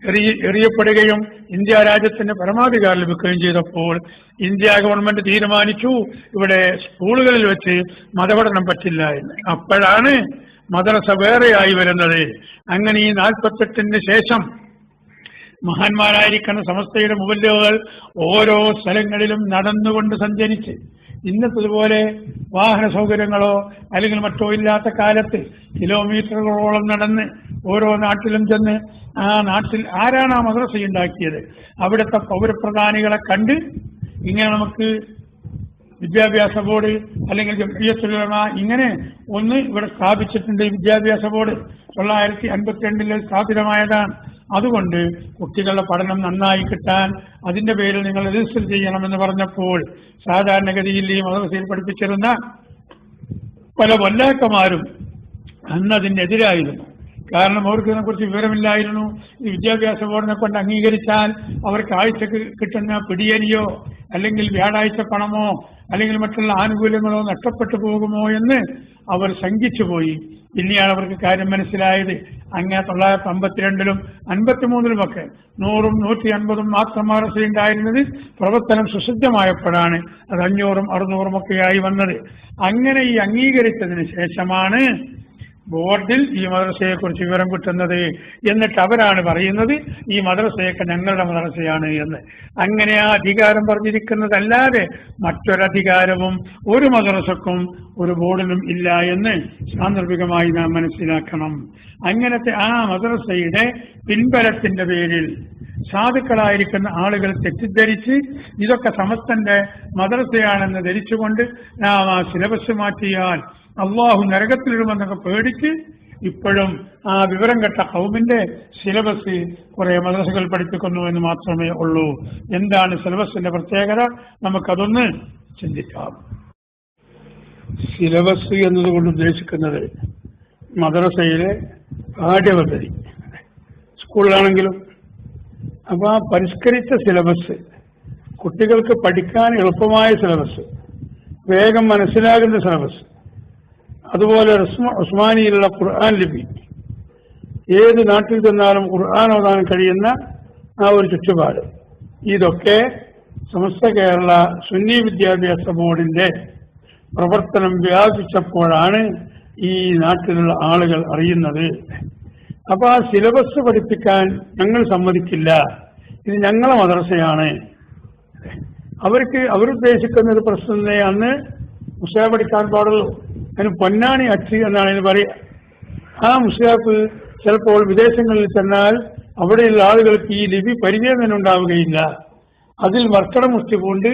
എറിയപ്പെടുകയും ഇന്ത്യ രാജ്യത്തിന് പരമാധികാരം ലഭിക്കുകയും ചെയ്തപ്പോൾ ഇന്ത്യ ഗവൺമെന്റ് തീരുമാനിച്ചു ഇവിടെ സ്കൂളുകളിൽ വെച്ച് മതപഠനം പറ്റില്ല എന്ന്. അപ്പോഴാണ് മദ്രസ വേറെയായി വരുന്നത്. അങ്ങനെ ഈ 48-ന് ശേഷം മഹാന്മാരായിരിക്കുന്ന സമസ്തയുടെ മുവല്ലിഗുകൾ ഓരോ സ്ഥലങ്ങളിലും നടന്നുകൊണ്ട് സഞ്ചരിച്ച്, ഇന്നത്തതുപോലെ വാഹന സൗകര്യങ്ങളോ അല്ലെങ്കിൽ മറ്റോ ഇല്ലാത്ത കാലത്ത് കിലോമീറ്ററുകളോളം നടന്ന് ഓരോ നാട്ടിലും ചെന്ന് ആ നാട്ടിൽ ആരാണ് ആ മദ്രസ ഉണ്ടാക്കിയത്, അവിടുത്തെ പൗരപ്രധാനികളെ കണ്ട് ഇങ്ങനെ നമുക്ക് വിദ്യാഭ്യാസ ബോർഡ് അല്ലെങ്കിൽ ജംഇയ്യത്തുൽ ഉലമ ഇങ്ങനെ ഒന്ന് ഇവിടെ സ്ഥാപിച്ചിട്ടുണ്ട്. വിദ്യാഭ്യാസ ബോർഡ് 1952 സ്ഥാപിതമായതാണ്. അതുകൊണ്ട് കുട്ടികളുടെ പഠനം നന്നായി കിട്ടാൻ അതിന്റെ പേരിൽ നിങ്ങൾ രജിസ്റ്റർ ചെയ്യണമെന്ന് പറഞ്ഞപ്പോൾ സാധാരണഗതിയിൽ ഈ മദ്രസയിൽ പഠിപ്പിച്ചിരുന്ന പല വല്ലാക്കന്മാരും അന്ന് അതിനെതിരായിരുന്നു. കാരണം അവർക്ക് ഇതിനെക്കുറിച്ച് വിവരമില്ലായിരുന്നു. ഈ വിദ്യാഭ്യാസ ബോർഡിനെ കൊണ്ട് അംഗീകരിച്ചാൽ അവർക്ക് ആഴ്ചക്ക് കിട്ടുന്ന പിടിയനിയോ അല്ലെങ്കിൽ വ്യാഴാഴ്ച പണമോ അല്ലെങ്കിൽ മറ്റുള്ള ആനുകൂല്യങ്ങളോ നഷ്ടപ്പെട്ടു പോകുമോ എന്ന് അവർ ശങ്കിച്ചുപോയി. പിന്നെയാണ് അവർക്ക് കാര്യം മനസ്സിലായത്. അങ്ങനെ 1952-ലും 1953-ലുമൊക്കെ 100-ഉം 150-ഉം മാത്രം മദ്രസയുണ്ടായിരുന്നത് പ്രവർത്തനം സുസിദ്ധമായപ്പോഴാണ് അത് 500-ഉം 600-ഉം ഒക്കെയായി വന്നത്. അങ്ങനെ ഈ അംഗീകരിച്ചതിന് ശേഷമാണ് ബോർഡിൽ ഈ മദ്രസയെക്കുറിച്ച് വിവരം കിട്ടുന്നത്. എന്നിട്ട് അവരാണ് പറയുന്നത് ഈ മദ്രസയൊക്കെ ഞങ്ങളുടെ മദ്രസയാണ് എന്ന്. അങ്ങനെ ആ അധികാരം പറഞ്ഞിരിക്കുന്നതല്ലാതെ മറ്റൊരധികാരവും ഒരു മദ്രസക്കും ഒരു ബോർഡിലും ഇല്ല എന്ന് സാന്ദർഭികമായി നാം മനസ്സിലാക്കണം. അങ്ങനത്തെ ആ മദ്രസയുടെ പിൻബലത്തിന്റെ പേരിൽ സാധുക്കളായിരിക്കുന്ന ആളുകൾ തെറ്റിദ്ധരിച്ച് ഇതൊക്കെ സമസ്തന്റെ മദ്രസയാണെന്ന് ധരിച്ചുകൊണ്ട് നാം ആ സിലബസ് മാറ്റിയാൽ അള്ളാഹു നരകത്തിലിടുമെന്നൊക്കെ പേടിച്ച് ഇപ്പോഴും ആ വിവരം കെട്ട ഖൗമിന്റെ സിലബസ് കുറെ മദ്രസകൾ പഠിപ്പിക്കുന്നു എന്ന് മാത്രമേ ഉള്ളൂ. എന്താണ് സിലബസിന്റെ പ്രത്യേകത? നമുക്കതൊന്ന് ചിന്തിക്കാം. സിലബസ് എന്നതുകൊണ്ട് ഉദ്ദേശിക്കുന്നത് മദ്രസയിലെ പാഠ്യപദ്ധതി, സ്കൂളിലാണെങ്കിലും അപ്പൊ ആ പരിഷ്കരിച്ച സിലബസ്, കുട്ടികൾക്ക് പഠിക്കാൻ എളുപ്പമായ സിലബസ്, വേഗം മനസ്സിലാകുന്ന സിലബസ്, അതുപോലെ ഉസ്മാനിയിലുള്ള ഖുർആൻ ലിപി, ഏത് നാട്ടിൽ ചെന്നാലും ഖുർആൻ ഓതാൻ കഴിയുന്ന ആ ഒരു ചുറ്റുപാട്, ഇതൊക്കെ സമസ്ത കേരള സുന്നി വിദ്യാഭ്യാസ ബോർഡിന്റെ പ്രവർത്തനം വ്യാപിച്ചപ്പോഴാണ് ഈ നാട്ടിലുള്ള ആളുകൾ അറിയുന്നത്. അപ്പൊ ആ സിലബസ് പഠിപ്പിക്കാൻ ഞങ്ങൾ സമ്മതിക്കില്ല, ഇത് ഞങ്ങളെ മദ്രസയാണ്. അവരുദ്ദേശിക്കുന്ന ഒരു പ്രശ്നം അന്ന് മുസ്ലിം പഠിക്കാൻ പാടുള്ളൂ. അതിന് പൊന്നാണി അക്ഷി എന്നാണ് ഇതിന് പറയുക. ആ മുസ്ലിയാപ്പ് ചിലപ്പോൾ വിദേശങ്ങളിൽ ചെന്നാൽ അവിടെയുള്ള ആളുകൾക്ക് ഈ ലിപി പരിചയം തന്നെ ഉണ്ടാവുകയില്ല. അതിൽ മർക്കട മുഷ്ടി കൊണ്ട്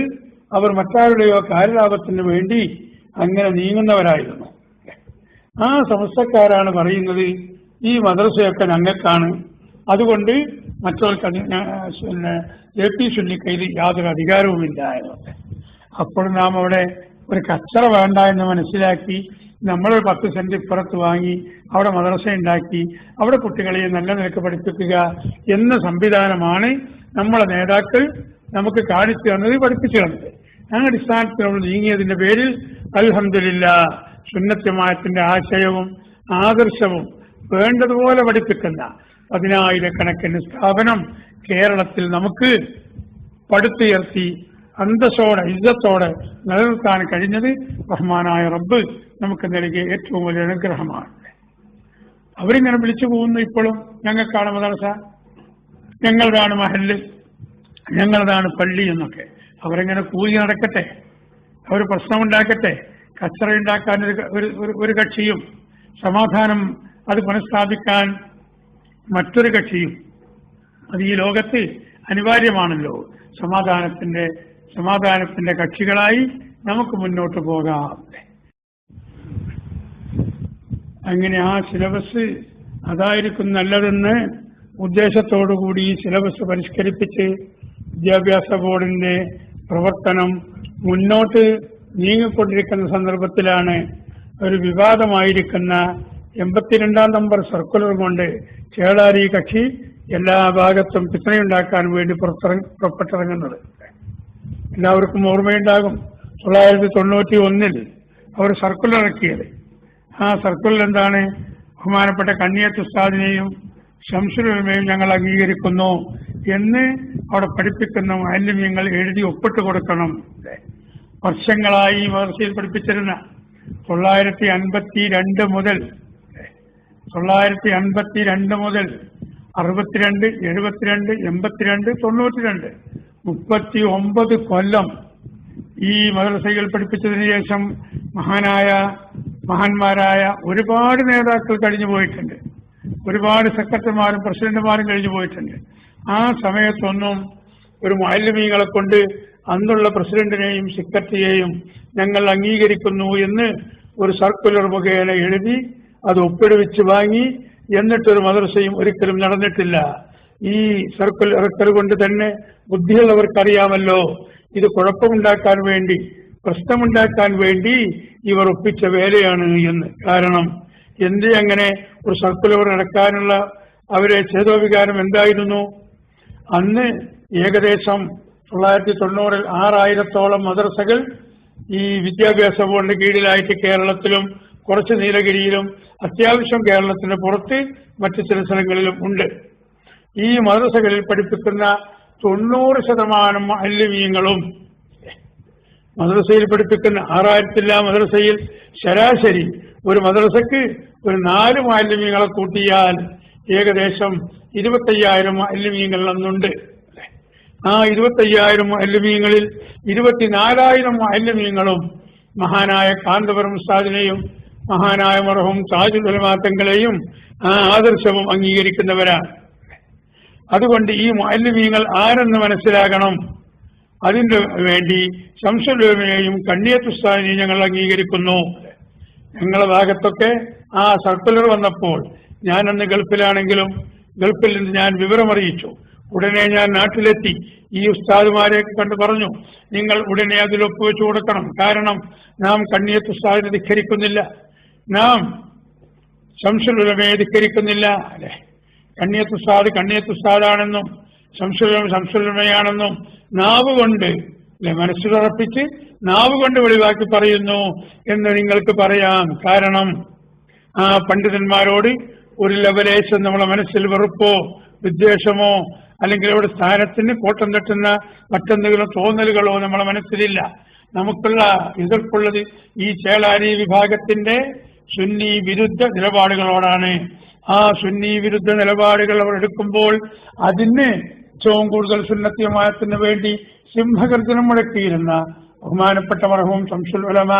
അവർ മറ്റാരുടെയോ കാര്യലാഭത്തിന് വേണ്ടി അങ്ങനെ നീങ്ങുന്നവരായിരുന്നു. ആ സമസ്തക്കാരാണ് പറയുന്നത് ഈ മദ്രസയൊക്കെ ഞങ്ങൾക്കാണ്, അതുകൊണ്ട് മറ്റവർക്ക് AP സുന്നിക്കയിൽ യാതൊരു അധികാരവുമില്ല എന്നൊക്കെ. അപ്പോൾ നാം അവിടെ ഒരു കച്ചറ വേണ്ട എന്ന് മനസ്സിലാക്കി നമ്മളൊരു 10 സെന്റ് ഇപ്പുറത്ത് വാങ്ങി അവിടെ മദ്രസ ഉണ്ടാക്കി അവിടെ കുട്ടികളെ നല്ല നിലക്ക് പഠിപ്പിക്കുക എന്ന സംവിധാനമാണ് നമ്മളെ നേതാക്കൾ നമുക്ക് കാണിച്ചു തന്നത്, പഠിപ്പിച്ചു തന്നത്. ആ അടിസ്ഥാനത്തിൽ നമ്മൾ നീങ്ങിയതിന്റെ പേരിൽ അൽഹംദുലില്ലാഹ് സുന്നത്ത് ജമാഅത്തിന്റെ ആശയവും ആദർശവും വേണ്ടതുപോലെ പഠിപ്പിക്കുന്ന 10,000-കണക്കിന് സ്ഥാപനം കേരളത്തിൽ നമുക്ക് പടുത്തുയർത്തി അന്തസ്സോടെ ഇജ്ജത്തോടെ നിലനിർത്താൻ കഴിഞ്ഞത് റഹ്മാനായ റബ്ബ് നമുക്ക് നൽകിയ ഏറ്റവും വലിയ അനുഗ്രഹമാണ്. അവരിങ്ങനെ വിളിച്ചു പോകുന്നു ഇപ്പോഴും, ഞങ്ങൾക്കാണ് മദ്രസ, ഞങ്ങളുടെയാണ് മഹല്ല്, ഞങ്ങളുടെയാണ് പള്ളി എന്നൊക്കെ. അവരെങ്ങനെ കൂലി നടക്കട്ടെ, അവർ പ്രശ്നമുണ്ടാക്കട്ടെ. കച്ചറ ഉണ്ടാക്കാൻ ഒരു കക്ഷിയും സമാധാനം അത് പുനഃസ്ഥാപിക്കാൻ മറ്റൊരു കക്ഷിയും, അത് ഈ ലോകത്ത് അനിവാര്യമാണല്ലോ. സമാധാനത്തിന്റെ കക്ഷികളായി നമുക്ക് മുന്നോട്ട് പോകാം. അങ്ങനെ ആ സിലബസ് അതായിരിക്കും നല്ലതെന്ന് ഉദ്ദേശത്തോടുകൂടി ഈ സിലബസ് പരിഷ്കരിപ്പിച്ച് വിദ്യാഭ്യാസ ബോർഡിന്റെ പ്രവർത്തനം മുന്നോട്ട് നീങ്ങിക്കൊണ്ടിരിക്കുന്ന സന്ദർഭത്തിലാണ് ഒരു വിവാദമായിരിക്കുന്ന 82-ാം നമ്പർ സർക്കുലർ കൊണ്ട് ചേളാരി കക്ഷി എല്ലാ ഭാഗത്തും പിത്തനയുണ്ടാക്കാൻ വേണ്ടി പുറപ്പെട്ടിറങ്ങുന്നത്. എല്ലാവർക്കും ഓർമ്മയുണ്ടാകും, 1991 അവർ സർക്കുലർ ഇറക്കിയത്. ആ സർക്കുലർ എന്താണ്? ബഹുമാനപ്പെട്ട കണ്ണിയത്ത് ഉസ്താദിനെയും ശംസുൽ ഉലമയും ഞങ്ങൾ അംഗീകരിക്കുന്നു എന്ന് അവിടെ പഠിപ്പിക്കുന്ന മുഅല്ലിമീങ്ങൾ എഴുതി ഒപ്പിട്ട് കൊടുക്കണം. വർഷങ്ങളായി ഈ മദ്രസയിൽ പഠിപ്പിച്ചിരുന്ന 952 മുതൽ 62 62, 72, 82, 92 39 കൊല്ലം ഈ മദ്രസയിൽ പഠിപ്പിച്ചതിന് ശേഷം മഹാന്മാരായ ഒരുപാട് നേതാക്കൾ കഴിഞ്ഞു പോയിട്ടുണ്ട്. ഒരുപാട് സെക്രട്ടറിമാരും പ്രസിഡന്റുമാരും കഴിഞ്ഞു പോയിട്ടുണ്ട്. ആ സമയത്തൊന്നും ഒരു മുഅല്ലിമീങ്ങളെ കൊണ്ട് അന്നുള്ള പ്രസിഡന്റിനെയും സെക്രട്ടറിയെയും ഞങ്ങൾ അംഗീകരിക്കുന്നു എന്ന് ഒരു സർക്കുലർ മുഖേന എഴുതി അത് ഒപ്പിടുവിച്ച് വാങ്ങി എന്നിട്ടൊരു മദ്രസയും ഒരിക്കലും നടന്നിട്ടില്ല. ഈ സർക്കുലർ കൊണ്ട് തന്നെ ബുദ്ധിയുള്ളവർക്കറിയാമല്ലോ ഇത് കുഴപ്പമുണ്ടാക്കാൻ വേണ്ടി, പ്രശ്നമുണ്ടാക്കാൻ വേണ്ടി ഇവർ ഒപ്പിച്ച വേലയാണ് എന്ന്. കാരണം എന്തേ അങ്ങനെ ഒരു സർക്കുലർ നടക്കാനുള്ള അവരെ ചേതോവികാരം എന്തായിരുന്നു? അന്ന് ഏകദേശം 1990 6000-ഓളം മദ്രസകൾ ഈ വിദ്യാഭ്യാസ ബോർഡിന്റെ കീഴിലായിട്ട് കേരളത്തിലും കുറച്ച് നീലഗിരിയിലും അത്യാവശ്യം കേരളത്തിന് പുറത്ത് മറ്റു ചില സ്ഥലങ്ങളിലും ഉണ്ട്. ഈ മദ്രസകളിൽ പഠിപ്പിക്കുന്ന 90% മുഅല്ലിമീങ്ങളും മദ്രസയിൽ പഠിപ്പിക്കുന്ന 6000 മദ്രസയിൽ ശരാശരി ഒരു മദ്രസക്ക് ഒരു 4 മുഅല്ലിമീങ്ങളെ കൂട്ടിയാൽ ഏകദേശം 25,000 മുഅല്ലിമീങ്ങൾ അന്നുണ്ട്. ആ 25,000 മുഅല്ലിമീങ്ങളിൽ 24,000 മുഅല്ലിമീങ്ങളും മഹാനായ കാന്തപുരം ഉസ്താദിനെയും മഹാനായ മർഹൂം താജുൽ ഉലമാ തങ്ങളെയും ആ ആദർശവും അംഗീകരിക്കുന്നവരാണ്. അതുകൊണ്ട് ഈ മുഅല്ലിമീങ്ങൾ ആരെന്ന് മനസ്സിലാകണം. അതിന് വേണ്ടി ശംസുൽ ഉലമയെയും കണ്ണിയത്ത് ഉസ്താദിനെയും ഞങ്ങൾ അംഗീകരിക്കുന്നു. ഞങ്ങളുടെ ഭാഗത്തൊക്കെ ആ സർക്കുലർ വന്നപ്പോൾ ഞാനന്ന് ഗൾഫിലാണെങ്കിലും ഗൾഫിൽ നിന്ന് ഞാൻ വിവരമറിയിച്ചു. ഉടനെ ഞാൻ നാട്ടിലെത്തി ഈ ഉസ്താദുമാരെ കണ്ട് പറഞ്ഞു, നിങ്ങൾ ഉടനെ അതിൽ ഒപ്പുവെച്ചു കൊടുക്കണം. കാരണം നാം കണ്ണിയത്ത് ഉസ്താദിനെ ധിക്കരിക്കുന്നില്ല, നാം ശംസുൽ ഉലമയെ ധിക്കരിക്കുന്നില്ല. അല്ലെ, കണ്ണിയത്ത് ഉസ്താദാണെന്നും ശംസുൽ ഉലമയാണെന്നും നാവ് കൊണ്ട് മനസ്സിലുറപ്പിച്ച് നാവ് കൊണ്ട് വെളിവാക്കി പറയുന്നു എന്ന് നിങ്ങൾക്ക് പറയാം. കാരണം ആ പണ്ഡിതന്മാരോട് ഒരു ലെവലേശം നമ്മളെ മനസ്സിൽ വെറുപ്പോ വിദ്വേഷമോ അല്ലെങ്കിൽ അവിടെ സ്ഥാനത്തിന് കോട്ടം തട്ടുന്ന മറ്റെന്തെങ്കിലും തോന്നലുകളോ നമ്മളെ മനസ്സിലില്ല. നമുക്കുള്ള എതിർപ്പുള്ളത് ഈ ചേളാരി വിഭാഗത്തിന്റെ സുന്നി വിരുദ്ധ നിലപാടുകളോടാണ്. ആ സുന്നി വിരുദ്ധ നിലപാടുകൾ അവർ എടുക്കുമ്പോൾ അതിന് ഏറ്റവും കൂടുതൽ സുന്നത്തി ജമാഅത്തിന് വേണ്ടി സിംഹഗർജനം മുഴക്കിയിരുന്ന ബഹുമാനപ്പെട്ട മർഹൂം ശംസുൽ ഉലമ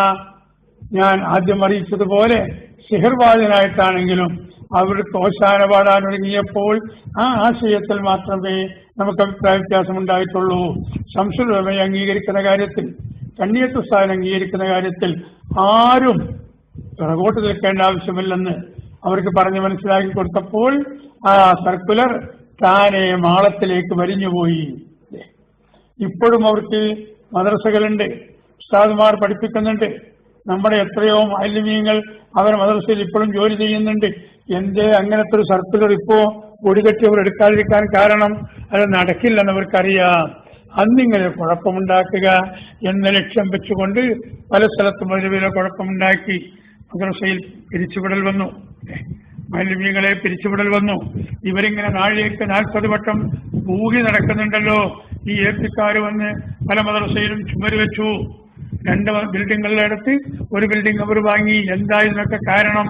ഞാൻ ആദ്യം അറിയിച്ചതുപോലെ സിഹർവാദിനായിട്ടാണെങ്കിലും അവർക്ക് ഓശാന പാടാൻ ഒരുങ്ങിയപ്പോൾ ആ ആശയത്തിൽ മാത്രമേ നമുക്ക് അഭിപ്രായ വ്യത്യാസമുണ്ടായിട്ടുള്ളൂ. ശംസുൽ ഉലമയെ അംഗീകരിക്കുന്ന കാര്യത്തിൽ, കണ്ണിയത്ത് ഉസ്താദിനെ അംഗീകരിക്കുന്ന കാര്യത്തിൽ ആരും പിറകോട്ട് നിൽക്കേണ്ട ആവശ്യമില്ലെന്ന് അവർക്ക് പറഞ്ഞ് മനസ്സിലാക്കി കൊടുത്തപ്പോൾ ആ സർക്കുലർ താനെ മാളത്തിലേക്ക് വരിഞ്ഞുപോയി. ഇപ്പോഴും അവർക്ക് മദ്രസകളുണ്ട്, ഉസ്താദുമാർ പഠിപ്പിക്കുന്നുണ്ട്. നമ്മുടെ എത്രയോ മുഅല്ലിമീങ്ങൾ അവർ മദ്രസയിൽ ഇപ്പോഴും ജോലി ചെയ്യുന്നുണ്ട്. എന്തേ അങ്ങനത്തെ ഒരു സർക്കുലർ ഇപ്പോ ഒടികെട്ടി അവർ എടുക്കാതിരിക്കാൻ കാരണം? അത് നടക്കില്ലെന്നവർക്കറിയാം. അന്നിങ്ങനെ കുഴപ്പമുണ്ടാക്കുക എന്ന ലക്ഷ്യം വെച്ചുകൊണ്ട് പല സ്ഥലത്തും വലിയ കുഴപ്പമുണ്ടാക്കി മദ്രസയിൽ പിരിച്ചുവിടൽ വന്നു, മുഅല്ലിമീങ്ങളെ പിരിച്ചുവിടൽ വന്നു. ഇവരിങ്ങനെ നാഴികയ്ക്ക് 40 വട്ടം പൂകി നടക്കുന്നുണ്ടല്ലോ. ഈ ഏപ്പിക്കാർ വന്ന് പല മദ്രസയിലും ചുമര് വെച്ചു. 2 ബിൽഡിങ്ങുകളുടെ അടുത്ത് ഒരു ബിൽഡിംഗ് അവർ വാങ്ങി. എന്തായതിനൊക്കെ കാരണം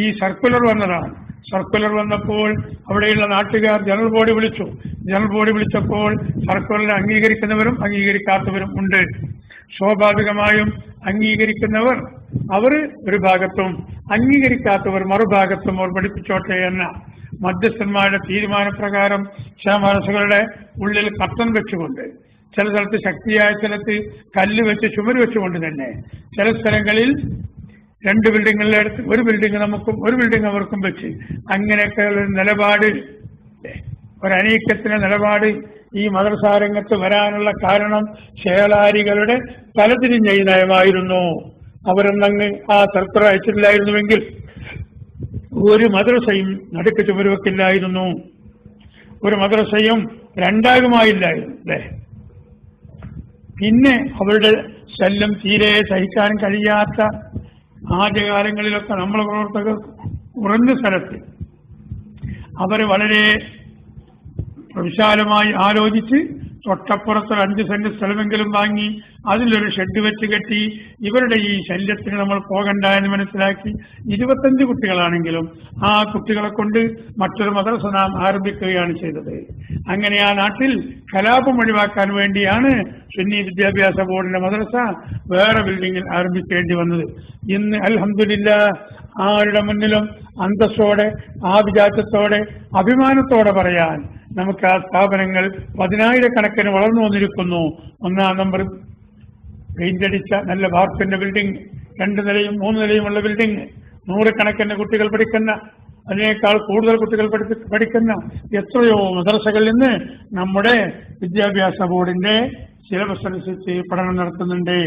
ഈ സർക്കുലർ വന്നതാണ്. സർക്കുലർ വന്നപ്പോൾ അവിടെയുള്ള നാട്ടുകാർ ജനറൽ ബോഡി വിളിച്ചു. ജനറൽ ബോഡി വിളിച്ചപ്പോൾ സർക്കുലറിനെ അംഗീകരിക്കുന്നവരും അംഗീകരിക്കാത്തവരും ഉണ്ട്. സ്വാഭാവികമായും അംഗീകരിക്കുന്നവർ അവർ ഒരു ഭാഗത്തും അംഗീകരിക്കാത്തവർ മറുഭാഗത്തും അവർ പഠിപ്പിച്ചോട്ടെ എന്ന മധ്യസ്ഥന്മാരുടെ തീരുമാനപ്രകാരം മനസ്സുകളുടെ ഉള്ളിൽ കർട്ടൻ വെച്ചുകൊണ്ട്, ചില സ്ഥലത്ത് ശക്തിയായ സ്ഥലത്ത് കല്ല് വെച്ച് ചുമര് വെച്ചുകൊണ്ട് തന്നെ, ചില സ്ഥലങ്ങളിൽ 2 ബിൽഡിങ്ങുകളുടെ അടുത്ത് ഒരു ബിൽഡിംഗ് നമുക്കും ഒരു ബിൽഡിംഗ് അവർക്കും വെച്ച് അങ്ങനെയൊക്കെയുള്ള ഒരു നിലപാട്, ഒരനീക്കത്തിന്റെ നിലപാട് ഈ മദ്രസാ രംഗത്ത് വരാനുള്ള കാരണം ചേളാരികളുടെ തലതിരിഞ്ഞ ഈ നയമായിരുന്നു. അവരെന്നങ്ങ് ആ സർക്കുലർ അയച്ചിട്ടില്ലായിരുന്നുവെങ്കിൽ ഒരു മദ്രസയും നടുക്ക് ചുമരുവെക്കില്ലായിരുന്നു, ഒരു മദ്രസയും രണ്ടാകുമായില്ലായിരുന്നു. അല്ലേ, പിന്നെ അവരുടെ ശല്യം തീരെ സഹിക്കാൻ കഴിയാത്ത ആദ്യകാലങ്ങളിലൊക്കെ നമ്മളെ പ്രവർത്തകർ കുറഞ്ഞ സ്ഥലത്ത് അവർ വളരെ വിശാലമായി ആലോചിച്ച് തൊട്ടപ്പുറത്ത് 5 സെന്റ് സ്ഥലമെങ്കിലും വാങ്ങി അതിലൊരു ഷെഡ് വെച്ച് കെട്ടി ഇവരുടെ ഈ ശല്യത്തിന് നമ്മൾ പോകണ്ട എന്ന് മനസ്സിലാക്കി 25 കുട്ടികളാണെങ്കിലും ആ കുട്ടികളെ കൊണ്ട് മറ്റൊരു മദ്രസ നാം ആരംഭിക്കുകയാണ് ചെയ്തത്. അങ്ങനെ ആ നാട്ടിൽ കലാപം ഒഴിവാക്കാൻ വേണ്ടിയാണ് സുന്നി വിദ്യാഭ്യാസ ബോർഡിന്റെ മദ്രസ വേറെ ബിൽഡിങ്ങിൽ ആരംഭിക്കേണ്ടി വന്നത്. ഇന്ന് അൽഹംദുലില്ലാഹ് ആരുടെ മുന്നിലും അന്തസ്സോടെ ആഭിജാത്യത്തോടെ അഭിമാനത്തോടെ പറയാൻ നമുക്ക് ആ സ്ഥാപനങ്ങൾ 10,000 വളർന്നു വന്നിരിക്കുന്നു. 1-ാം നമ്പർ പെയിന്റ് അടിച്ച നല്ല വാർപ്പിന്റെ ബിൽഡിംഗ്, 2 നിലയും 3 നിലയുമുള്ള ബിൽഡിംഗ്, 100 കുട്ടികൾ പഠിക്കുന്ന, അതിനേക്കാൾ കൂടുതൽ കുട്ടികൾ പഠിക്കുന്ന എത്രയോ മദ്രസകൾ ഇന്ന് നമ്മുടെ വിദ്യാഭ്യാസ ബോർഡിന്റെ സിലബസ് അനുസരിച്ച് പഠനം നടത്തുന്നുണ്ട്.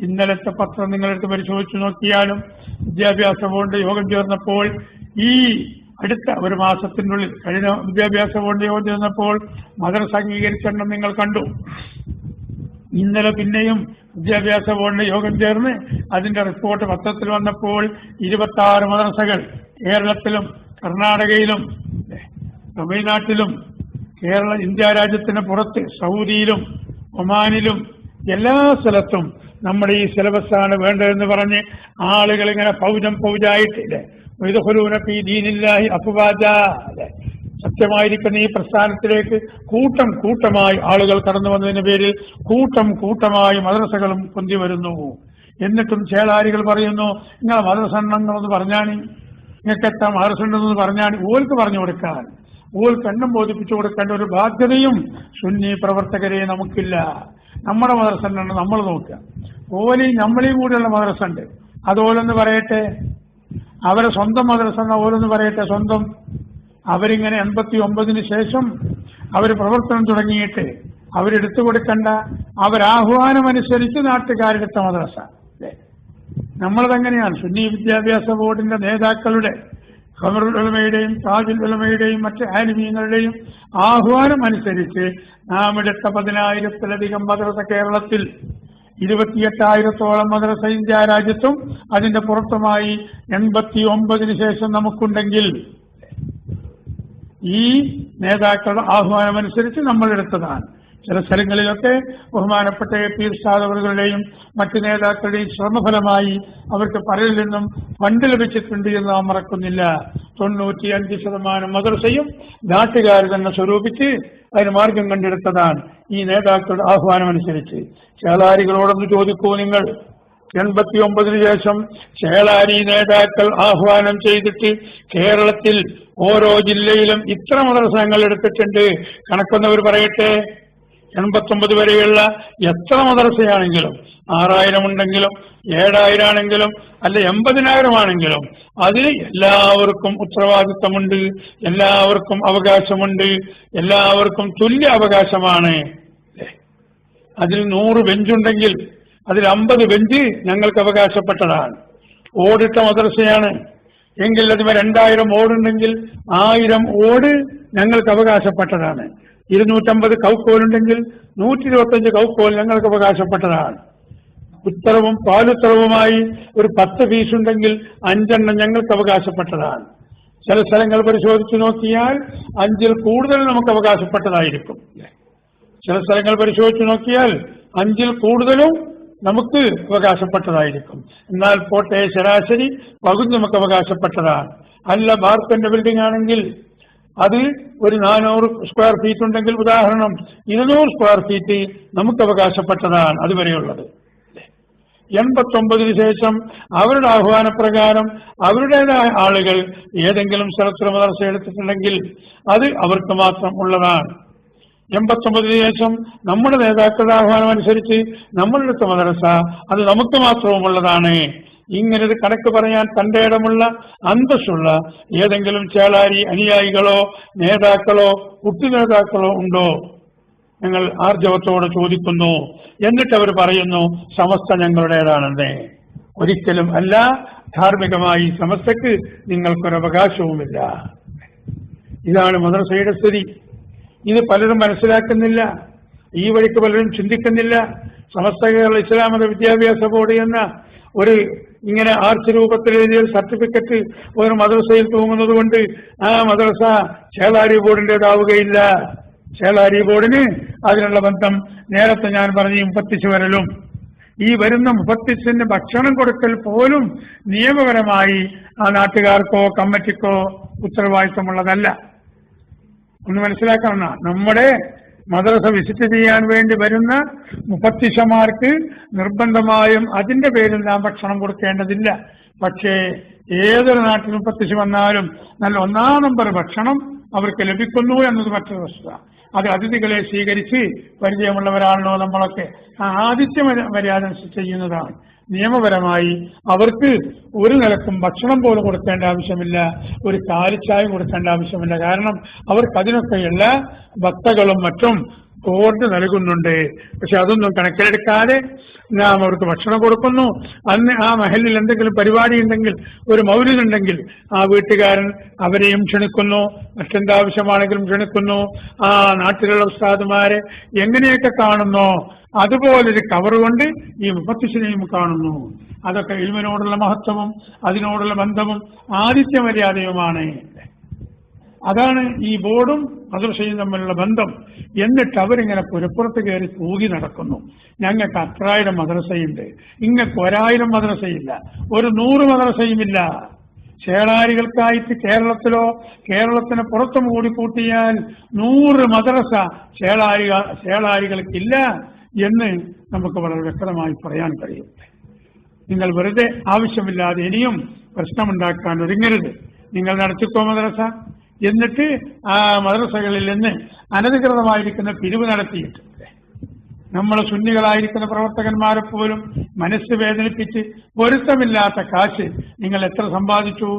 ഇന്നലത്തെ പത്രം നിങ്ങളെടുത്ത് പരിശോധിച്ചു നോക്കിയാലും വിദ്യാഭ്യാസ ബോർഡ് യോഗം ചേർന്നപ്പോൾ ഈ അടുത്ത ഒരു മാസത്തിനുള്ളിൽ കഴിഞ്ഞ വിദ്യാഭ്യാസ ബോർഡ് യോഗം ചേർന്നപ്പോൾ മദ്രസ അംഗീകരിച്ചെണ്ണം നിങ്ങൾ കണ്ടു. ഇന്നലെ പിന്നെയും വിദ്യാഭ്യാസ ബോർഡിന്റെ യോഗം ചേർന്ന് അതിന്റെ റിപ്പോർട്ട് പത്രത്തിൽ വന്നപ്പോൾ 26 മദ്രസകൾ കേരളത്തിലും കർണാടകയിലും തമിഴ്നാട്ടിലും ഇന്ത്യ രാജ്യത്തിന് പുറത്ത് സൗദിയിലും ഒമാനിലും എല്ലാ സ്ഥലത്തും നമ്മുടെ ഈ സിലബസാണ് വേണ്ടതെന്ന് പറഞ്ഞ് ആളുകൾ ഇങ്ങനെ പൗജായിട്ടില്ലേ സത്യമായിരിക്കുന്ന ഈ പ്രസ്ഥാനത്തിലേക്ക് കൂട്ടമായി ആളുകൾ കടന്നു വന്നതിന്റെ പേരിൽ കൂട്ടമായി മദ്രസകളും പൊന്തി വരുന്നു. എന്നിട്ടും ചേളാരികൾ പറയുന്നു, നിങ്ങളെ മദ്രസ ഉണ്ടെന്നൊന്ന് പറഞ്ഞാണ്, നിങ്ങൾക്ക് എത്താൻ മദ്രസ ഉണ്ടെന്ന് പറഞ്ഞാണ്. ഓൽക്ക് പറഞ്ഞു കൊടുക്കാൻ, ഓൽക്ക് എണ്ണം ബോധിപ്പിച്ചു കൊടുക്കേണ്ട ഒരു ബാധ്യതയും സുന്നി പ്രവർത്തകരെ നമുക്കില്ല. നമ്മുടെ മദ്രസ ഉണ്ടെന്ന് നമ്മൾ നോക്കുക. നമ്മളെയും കൂടെയുള്ള മദ്രസ ഉണ്ട്, അതോലൊന്ന് പറയട്ടെ. അവരെ സ്വന്തം മദ്രസ ഓരോന്ന് പറയട്ടെ. സ്വന്തം അവരിങ്ങനെ 89-ന് ശേഷം അവർ പ്രവർത്തനം തുടങ്ങിയിട്ട് അവരെടുത്തു കൊടുക്കേണ്ട അവരാഹ്വാനമനുസരിച്ച് നാട്ടുകാരെടുത്ത മദ്രസ. നമ്മളതെങ്ങനെയാണ്? സുന്നി വിദ്യാഭ്യാസ ബോർഡിന്റെ നേതാക്കളുടെ ഖമറുൽ ഉലമയുടെയും താജുൽ ഉലമയുടെയും മറ്റ് ആലിമീങ്ങളുടെയും ആഹ്വാനം അനുസരിച്ച് നാം എടുത്ത 10,000-ത്തിലധികം മദ്രസ കേരളത്തിൽ, 28,000-ഓളം മദ്രസ ഇന്ത്യ രാജ്യത്തും അതിന്റെ പുറത്തുമായി 89-ന് ശേഷം നമുക്കുണ്ടെങ്കിൽ ഈ നേതാക്കളുടെ ആഹ്വാനമനുസരിച്ച് നമ്മൾ എടുത്തതാണ്. ചില സ്ഥലങ്ങളിലൊക്കെ ബഹുമാനപ്പെട്ട പീർ സാദവറുകളുടെയും മറ്റു നേതാക്കളുടെയും ശ്രമഫലമായി അവർക്ക് പലരിൽ നിന്നും ഫണ്ട് ലഭിച്ചിട്ടുണ്ട് എന്ന് നാം മറക്കുന്നില്ല. 95% മദ്രസയും നാട്ടുകാർ തന്നെ സ്വരൂപിച്ച് അതിന് മാർഗം കണ്ടെടുത്തതാണ് ഈ നേതാക്കളുടെ ആഹ്വാനമനുസരിച്ച്. ചേളാരികളോടൊന്ന് ചോദിക്കൂ നിങ്ങൾ, 89-ന് ശേഷം ചേളാരി നേതാക്കൾ ആഹ്വാനം ചെയ്തിട്ട് കേരളത്തിൽ ഓരോ ജില്ലയിലും ഇത്ര മദ്രസകൾ എടുത്തിട്ടുണ്ട്, കണക്കൊന്നവർ പറയട്ടെ. 89 വരെയുള്ള എത്ര മദ്രസയാണെങ്കിലും 6,000 ഉണ്ടെങ്കിലും 7,000 ആണെങ്കിലും അല്ല 80,000 ആണെങ്കിലും അതിൽ എല്ലാവർക്കും ഉത്തരവാദിത്തമുണ്ട്, എല്ലാവർക്കും അവകാശമുണ്ട്, എല്ലാവർക്കും തുല്യ അവകാശമാണ്. അതിൽ 100 ബെഞ്ചുണ്ടെങ്കിൽ അതിൽ 50 ബെഞ്ച് ഞങ്ങൾക്ക് അവകാശപ്പെട്ടതാണ്. ഓടിട്ട മദ്രസയാണ് എങ്കിൽ അതിന് 2,000 ഓടുണ്ടെങ്കിൽ 1,000 ഓട് ഞങ്ങൾക്ക് അവകാശപ്പെട്ടതാണ്. 250 കൗക്കോലുണ്ടെങ്കിൽ 125 കൗക്കോൽ ഞങ്ങൾക്ക് അവകാശപ്പെട്ടതാണ്. ഉത്തരവും പാലുത്തരവുമായി ഒരു 10 പീസുണ്ടെങ്കിൽ 5 എണ്ണം ഞങ്ങൾക്ക് അവകാശപ്പെട്ടതാണ്. ചില സ്ഥലങ്ങൾ പരിശോധിച്ചു നോക്കിയാൽ 5-ൽ കൂടുതൽ നമുക്ക് അവകാശപ്പെട്ടതായിരിക്കും. ചില സ്ഥലങ്ങൾ പരിശോധിച്ചു നോക്കിയാൽ 5-ൽ കൂടുതലും നമുക്ക് അവകാശപ്പെട്ടതായിരിക്കും. എന്നാൽ പോട്ടെ, ശരാശരി പകുതി നമുക്ക് അവകാശപ്പെട്ടതാണ്. അല്ല, ബാർക്കന്റെ ബിൽഡിംഗ് ആണെങ്കിൽ അത് ഒരു 400 സ്ക്വയർ ഫീറ്റ് ഉണ്ടെങ്കിൽ ഉദാഹരണം 200 സ്ക്വയർ ഫീറ്റ് നമുക്ക് അവകാശപ്പെട്ടതാണ് അതുവരെയുള്ളത്. 89-ന് ശേഷം അവരുടെ ആഹ്വാനപ്രകാരം അവരുടേതായ ആളുകൾ ഏതെങ്കിലും സ്ഥലത്ത് മദ്രസ എടുത്തിട്ടുണ്ടെങ്കിൽ അത് അവർക്ക് മാത്രം ഉള്ളതാണ്. 89-ന് ശേഷം നമ്മുടെ നേതാക്കളുടെ ആഹ്വാനം അനുസരിച്ച് നമ്മളെടുത്ത മദ്രസ അത് നമുക്ക് മാത്രവും ഉള്ളതാണ്. ഇങ്ങനൊരു കണക്ക് പറയാൻ തന്റെ ഇടമുള്ള അന്തസ്സുള്ള ഏതെങ്കിലും ചേളാരി അനുയായികളോ നേതാക്കളോ കുട്ടി നേതാക്കളോ ഉണ്ടോ? ഞങ്ങൾ ആർജവത്തോടെ ചോദിക്കുന്നു. എന്നിട്ട് അവർ പറയുന്നു സമസ്ത ഞങ്ങളുടേതാണെന്ന്. ഒരിക്കലും അല്ല. ധാർമ്മികമായി സമസ്തക്ക് നിങ്ങൾക്കൊരവകാശവുമില്ല. ഇതാണ് മദ്രസയുടെ സ്ഥിതി. ഇത് പലരും മനസ്സിലാക്കുന്നില്ല, ഈ വഴിക്ക് പലരും ചിന്തിക്കുന്നില്ല. സമസ്ത കേരള ഇസ്ലാം മത വിദ്യാഭ്യാസ ബോർഡ് എന്ന ഒരു ഇങ്ങനെ ആർച്ച് രൂപത്തിൽ എഴുതിയ സർട്ടിഫിക്കറ്റ് ഒരു മദ്രസയിൽ തൂങ്ങുന്നത് കൊണ്ട് ആ മദ്രസ ചേളാരി ബോർഡിൻ്റെതാവുകയില്ല. ചേളാരി ബോർഡിന് അതിനുള്ള ബന്ധം നേരത്തെ ഞാൻ പറഞ്ഞ മുഫത്തിസ് വരലും ഈ വരുന്ന മുഫത്തിസിന് ഭക്ഷണം കൊടുക്കൽ പോലും നിയമപരമായി ആ നാട്ടുകാർക്കോ കമ്മിറ്റിക്കോ ഉത്തരവാദിത്തമുള്ളതല്ല. ഒന്ന് മനസ്സിലാക്കണം. നമ്മുടെ മദ്രസ വിസിറ്റ് ചെയ്യാൻ വേണ്ടി വരുന്ന മുഫത്തിസമാർക്ക് നിർബന്ധമായും അതിന്റെ പേരിൽ നാം ഭക്ഷണം കൊടുക്കേണ്ടതില്ല. പക്ഷേ ഏതൊരു നാട്ടിൽ മുഫത്തിസ് വന്നാലും നല്ല 1-ാം നമ്പർ ഭക്ഷണം അവർക്ക് ലഭിക്കുന്നു എന്നത് മറ്റൊരു വസ്തുത. അത് അതിഥികളെ സ്വീകരിച്ച് പരിചയമുള്ളവരാണല്ലോ നമ്മളൊക്കെ ആ ആതിഥ്യ മര്യാദ ചെയ്യുന്നതാണ്. നിയമപരമായി അവർക്ക് ഒരു നിലക്കും ഭക്ഷണം പോലും കൊടുക്കേണ്ട ആവശ്യമില്ല, ഒരു കാലിച്ചായ കൊടുക്കേണ്ട ആവശ്യമില്ല. കാരണം അവർക്ക് അതിനൊക്കെയുള്ള ഭക്തകളും മറ്റും ബോർഡ് നൽകുന്നുണ്ട്. പക്ഷെ അതൊന്നും കണക്കിലെടുക്കാതെ നാം അവർക്ക് ഭക്ഷണം കൊടുക്കുന്നു. അന്ന് ആ മഹലിൽ എന്തെങ്കിലും പരിപാടി ഉണ്ടെങ്കിൽ, ഒരു മൗലിദ് ഉണ്ടെങ്കിൽ ആ വീട്ടുകാരൻ അവരെയും ക്ഷണിക്കുന്നു, മറ്റെന്താവശ്യമാണെങ്കിലും ക്ഷണിക്കുന്നു. ആ നാട്ടിലുള്ള ഉസ്താദുമാരെ എങ്ങനെയൊക്കെ കാണുന്നോ അതുപോലൊരു കവർ കൊണ്ട് ഈ മുഫത്തിസിനെയും കാണുന്നു. അതൊക്കെ ഇൽമിനോടുള്ള മഹത്വവും അതിനോടുള്ള ബന്ധവും ആതിഥ്യ മര്യാദയുമാണ്. അതാണ് ഈ ബോർഡും മദ്രസയും തമ്മിലുള്ള ബന്ധം. എന്നിട്ട് അവരിങ്ങനെ പുരപ്പുറത്ത് കയറി തൂകി നടക്കുന്നു. ഞങ്ങൾക്ക് 1000 മദ്രസയുണ്ട്, ഇങ്ങക്ക് 1000 മദ്രസയില്ല, ഒരു 100 മദ്രസയുമില്ല. ചേളാരികൾക്കായിട്ട് കേരളത്തിന് പുറത്തും കൂടി കൂട്ടിയാൽ 100 മദ്രസ ചേളാരികൾക്കില്ല എന്ന് നമുക്ക് വളരെ വ്യക്തമായി പറയാൻ കഴിയും. നിങ്ങൾ വെറുതെ ആവശ്യമില്ലാതെ ഇനിയും പ്രശ്നമുണ്ടാക്കാൻ ഒരുങ്ങരുത്. നിങ്ങൾ നടത്തിക്കോ മദ്രസ, എന്നിട്ട് ആ മദ്രസകളിൽ നിന്ന് അനധികൃതമായിരിക്കുന്ന പിരിവ് നടത്തിയിട്ടുണ്ട്. നമ്മൾ സുന്നികളായിരിക്കുന്ന പ്രവർത്തകന്മാരെ പോലും മനസ്സ് വേദനിപ്പിച്ച് പൊരുത്തമില്ലാത്ത കാശ് നിങ്ങൾ എത്ര സമ്പാദിച്ചു?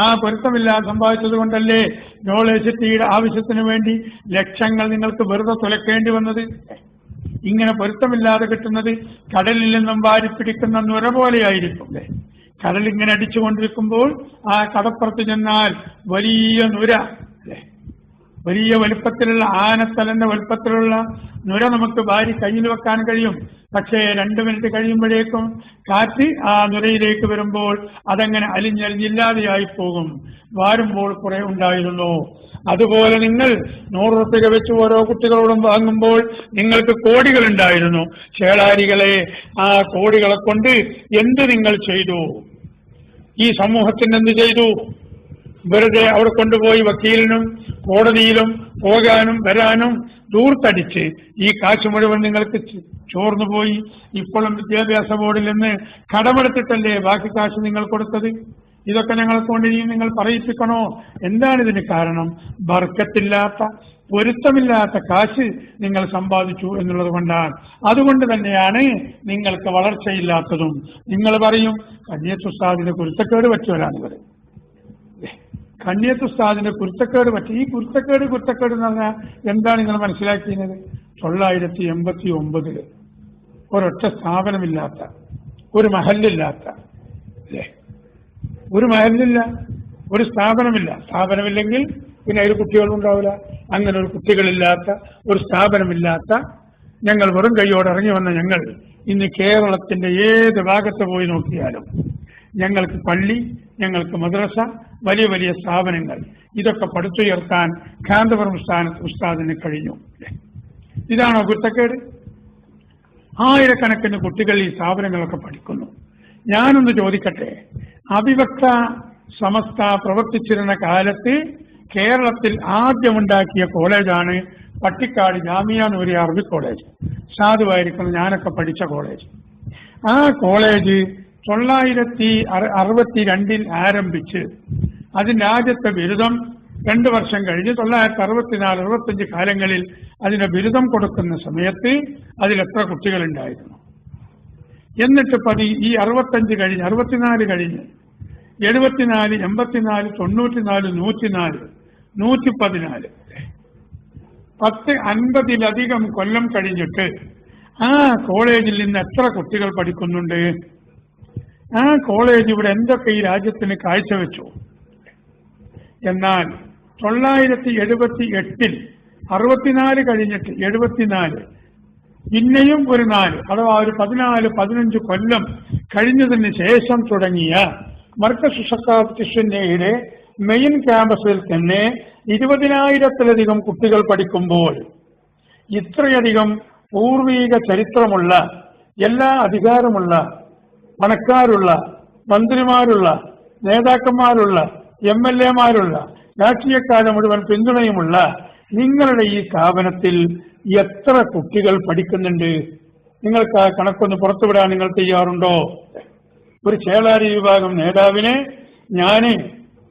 ആ പൊരുത്തമില്ലാതെ സമ്പാദിച്ചത് കൊണ്ടല്ലേ യൂണിവേഴ്സിറ്റിയുടെ ആവശ്യത്തിന് വേണ്ടി ലക്ഷങ്ങൾ നിങ്ങൾക്ക് വെറുതെ തുലക്കേണ്ടി വന്നത്? ഇങ്ങനെ പൊരുത്തമില്ലാതെ കിട്ടുന്നത് കടലിൽ നിന്നും വാരിപ്പിടിക്കുന്ന നുര പോലെയായിരിക്കും. കടലിങ്ങനെ അടിച്ചുകൊണ്ടിരിക്കുമ്പോൾ ആ കടപ്പുറത്ത് ചെന്നാൽ വലിയ നുര, വലിയ വലുപ്പത്തിലുള്ള ആനത്തലന്റെ വലുപ്പത്തിലുള്ള നുര നമുക്ക് വാരി കയ്യിൽ വെക്കാൻ കഴിയും. പക്ഷേ 2 മിനിറ്റ് കഴിയുമ്പോഴേക്കും കാറ്റ് ആ നുരയിലേക്ക് വരുമ്പോൾ അതങ്ങനെ അലിഞ്ഞലിഞ്ഞില്ലാതെയായി പോകും. വാരുമ്പോൾ കുറെ ഉണ്ടായിരുന്നു. അതുപോലെ നിങ്ങൾ 100 റുപ്യ വെച്ച് ഓരോ കുട്ടികളോടും വാങ്ങുമ്പോൾ നിങ്ങൾക്ക് കോടികൾ ഉണ്ടായിരുന്നു. ചേളാരികളെ, ആ കോടികളെ കൊണ്ട് എന്ത് നിങ്ങൾ ചെയ്തു? ഈ സമൂഹത്തിന് എന്ത് ചെയ്തു? വെറുതെ അവിടെ കൊണ്ടുപോയി വക്കീലിനും കോടതിയിലും പോകാനും വരാനും ദൂർത്തടിച്ച് ഈ കാശ് മുഴുവൻ നിങ്ങൾക്ക് ചോർന്നു പോയി. ഇപ്പോഴും വിദ്യാഭ്യാസ ബോർഡിൽ നിന്ന് കടമെടുത്തിട്ടല്ലേ ബാക്കി കാശ് നിങ്ങൾ കൊടുത്തത്? ഇതൊക്കെ ഞങ്ങളെ കൊണ്ട് നിങ്ങൾ പറയിപ്പിക്കണോ? എന്താണ് ഇതിന് കാരണം? ബർക്കത്തില്ലാത്ത, പൊരുത്തമില്ലാത്ത കാശ് നിങ്ങൾ സമ്പാദിച്ചു എന്നുള്ളത് കൊണ്ടാണ്. അതുകൊണ്ട് തന്നെയാണ് നിങ്ങൾക്ക് വളർച്ചയില്ലാത്തതും. നിങ്ങൾ പറയും കന്യത്തുസ്താദിന്റെ കുരുത്തക്കേട് പറ്റിയവരാണിവർ. കന്യത്തുസ്താദിന്റെ കുരുത്തക്കേട് പറ്റി. ഈ കുരുത്തക്കേട് എന്ന് പറഞ്ഞാൽ എന്താണ് നിങ്ങൾ മനസ്സിലാക്കിയത്? 989 ഒരൊറ്റ സ്ഥാപനമില്ലാത്ത, ഒരു മഹല്ലില്ലാത്ത, അല്ലേ? ഒരു മഹല്ലില്ല, ഒരു സ്ഥാപനമില്ല. സ്ഥാപനമില്ലെങ്കിൽ പിന്നെ അതിൽ കുട്ടികളും ഉണ്ടാവില്ല. അങ്ങനെ ഒരു കുട്ടികളില്ലാത്ത, ഒരു സ്ഥാപനമില്ലാത്ത ഞങ്ങൾ വെറും കൈയോടെ ഇറങ്ങി വന്ന ഞങ്ങൾ ഇന്ന് കേരളത്തിന്റെ ഏത് ഭാഗത്ത് പോയി നോക്കിയാലും ഞങ്ങൾക്ക് പള്ളി, ഞങ്ങൾക്ക് മദ്രസ, വലിയ വലിയ സ്ഥാപനങ്ങൾ, ഇതൊക്കെ പടുത്തുയർത്താൻ കാന്തപുരം ഉസ്താദിന് കഴിഞ്ഞു. ഇതാണോ കുരുത്തക്കേട്? ആയിരക്കണക്കിന് കുട്ടികൾ ഈ സ്ഥാപനങ്ങളൊക്കെ പഠിക്കുന്നു. ഞാനൊന്ന് ചോദിക്കട്ടെ, അവിഭക്ത സമസ്ത പ്രവർത്തിച്ചിരുന്ന കാലത്ത് കേരളത്തിൽ ആദ്യമുണ്ടാക്കിയ കോളേജാണ് പട്ടിക്കാട് ജാമിയ നൂരിയ അറബി കോളേജ്. സാധുവായിരിക്കുന്ന ഞാനൊക്കെ പഠിച്ച കോളേജ്. ആ കോളേജ് 962 ആരംഭിച്ച് അതിന്റെ ആദ്യത്തെ ബിരുദം 2 വർഷം കഴിഞ്ഞ് 1964-65 കാലങ്ങളിൽ അതിന്റെ ബിരുദം കൊടുക്കുന്ന സമയത്ത് അതിലെത്ര കുട്ടികളുണ്ടായിരുന്നു? എന്നിട്ട് ഈ 65 കഴിഞ്ഞ് 64 കഴിഞ്ഞ് 74, 84, 94, 104, 114 50-ലധികം കൊല്ലം കഴിഞ്ഞിട്ട് ആ കോളേജിൽ നിന്ന് എത്ര കുട്ടികൾ പഠിക്കുന്നുണ്ട്? ആ കോളേജ് ഇവിടെ എന്തൊക്കെ ഈ രാജ്യത്തിന് കാഴ്ചവെച്ചു? എന്നാൽ 978 64 കഴിഞ്ഞിട്ട് 74 പിന്നെയും ഒരു 4 അഥവാ ഒരു 14-15 കൊല്ലം കഴിഞ്ഞതിന് ശേഷം തുടങ്ങിയ മർക്കസ് സഖാഫത്ത് സുന്നയുടെ മെയിൻ ക്യാമ്പസിൽ തന്നെ 20,000-ത്തിലധികം കുട്ടികൾ പഠിക്കുമ്പോൾ ഇത്രയധികം പൂർവീക ചരിത്രമുള്ള, എല്ലാ അധികാരമുള്ള, പണക്കാരുള്ള, മന്ത്രിമാരുള്ള, നേതാക്കന്മാരുള്ള, MLA-മാരുള്ള, രാഷ്ട്രീയക്കാരെ മുഴുവൻ പിന്തുണയുമുള്ള നിങ്ങളുടെ ഈ സ്ഥാപനത്തിൽ എത്ര കുട്ടികൾ പഠിക്കുന്നുണ്ട്? നിങ്ങൾക്ക് ആ കണക്കൊന്ന് പുറത്തുവിടാൻ നിങ്ങൾ തയ്യാറുണ്ടോ? ഒരു ചേളാരി വിഭാഗം നേതാവിനെ ഞാന്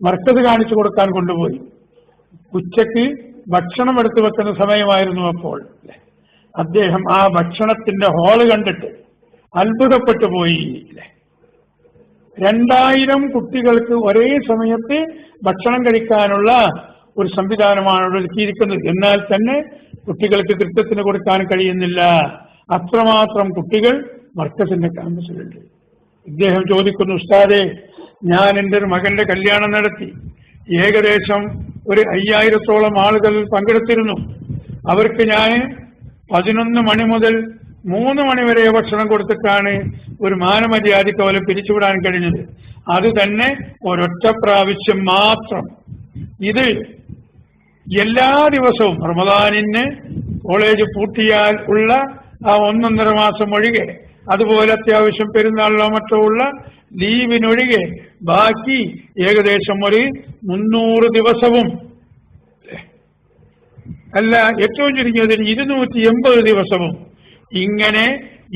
മർക്കസ് കാണിച്ചു കൊടുക്കാൻ കൊണ്ടുപോയി. ഉച്ചക്ക് ഭക്ഷണം എടുത്തു വെക്കുന്ന സമയമായിരുന്നു. അപ്പോൾ അദ്ദേഹം ആ ഭക്ഷണത്തിന്റെ ഹാള് കണ്ടിട്ട് അത്ഭുതപ്പെട്ടു പോയി. 2000 കുട്ടികൾക്ക് ഒരേ സമയത്ത് ഭക്ഷണം കഴിക്കാനുള്ള ഒരു സംവിധാനമാണ് ഇവിടെ ഒരുക്കിയിരിക്കുന്നത്. എന്നാൽ തന്നെ കുട്ടികൾക്ക് കൃത്യത്തിന് കൊടുക്കാൻ കഴിയുന്നില്ല. അത്രമാത്രം കുട്ടികൾ മർക്കസിന്റെ ക്യാമ്പസിലുണ്ട്. ഇദ്ദേഹം ചോദിക്കുന്നു, ഉസ്താദേ, ഞാൻ എൻ്റെ ഒരു മകന്റെ കല്യാണം നടത്തി. ഏകദേശം ഒരു 5000-ഓളം ആളുകൾ പങ്കെടുത്തിരുന്നു. അവർക്ക് ഞാൻ 11 മണി മുതൽ 3 മണി വരെ ഭക്ഷണം കൊടുത്തിട്ടാണ് ഒരു മാനമര്യാദയ്ക്ക് പോലെ പിരിച്ചുവിടാൻ കഴിഞ്ഞത്. അത് തന്നെ ഒരൊറ്റ പ്രാവശ്യം മാത്രം. ഇത് എല്ലാ ദിവസവും റമദാനിന് കോളേജ് പൂട്ടിയാൽ ഉള്ള ആ 1.5 മാസം ഒഴികെ, അതുപോലെ അത്യാവശ്യം പെരുന്നാളിലോ മറ്റോ ഉള്ള ലീവിനൊഴികെ ബാക്കി ഏകദേശം ഒരു 300 ദിവസവും, അല്ല ഏറ്റവും ചുരുങ്ങിയതിന് 280 ദിവസവും ഇങ്ങനെ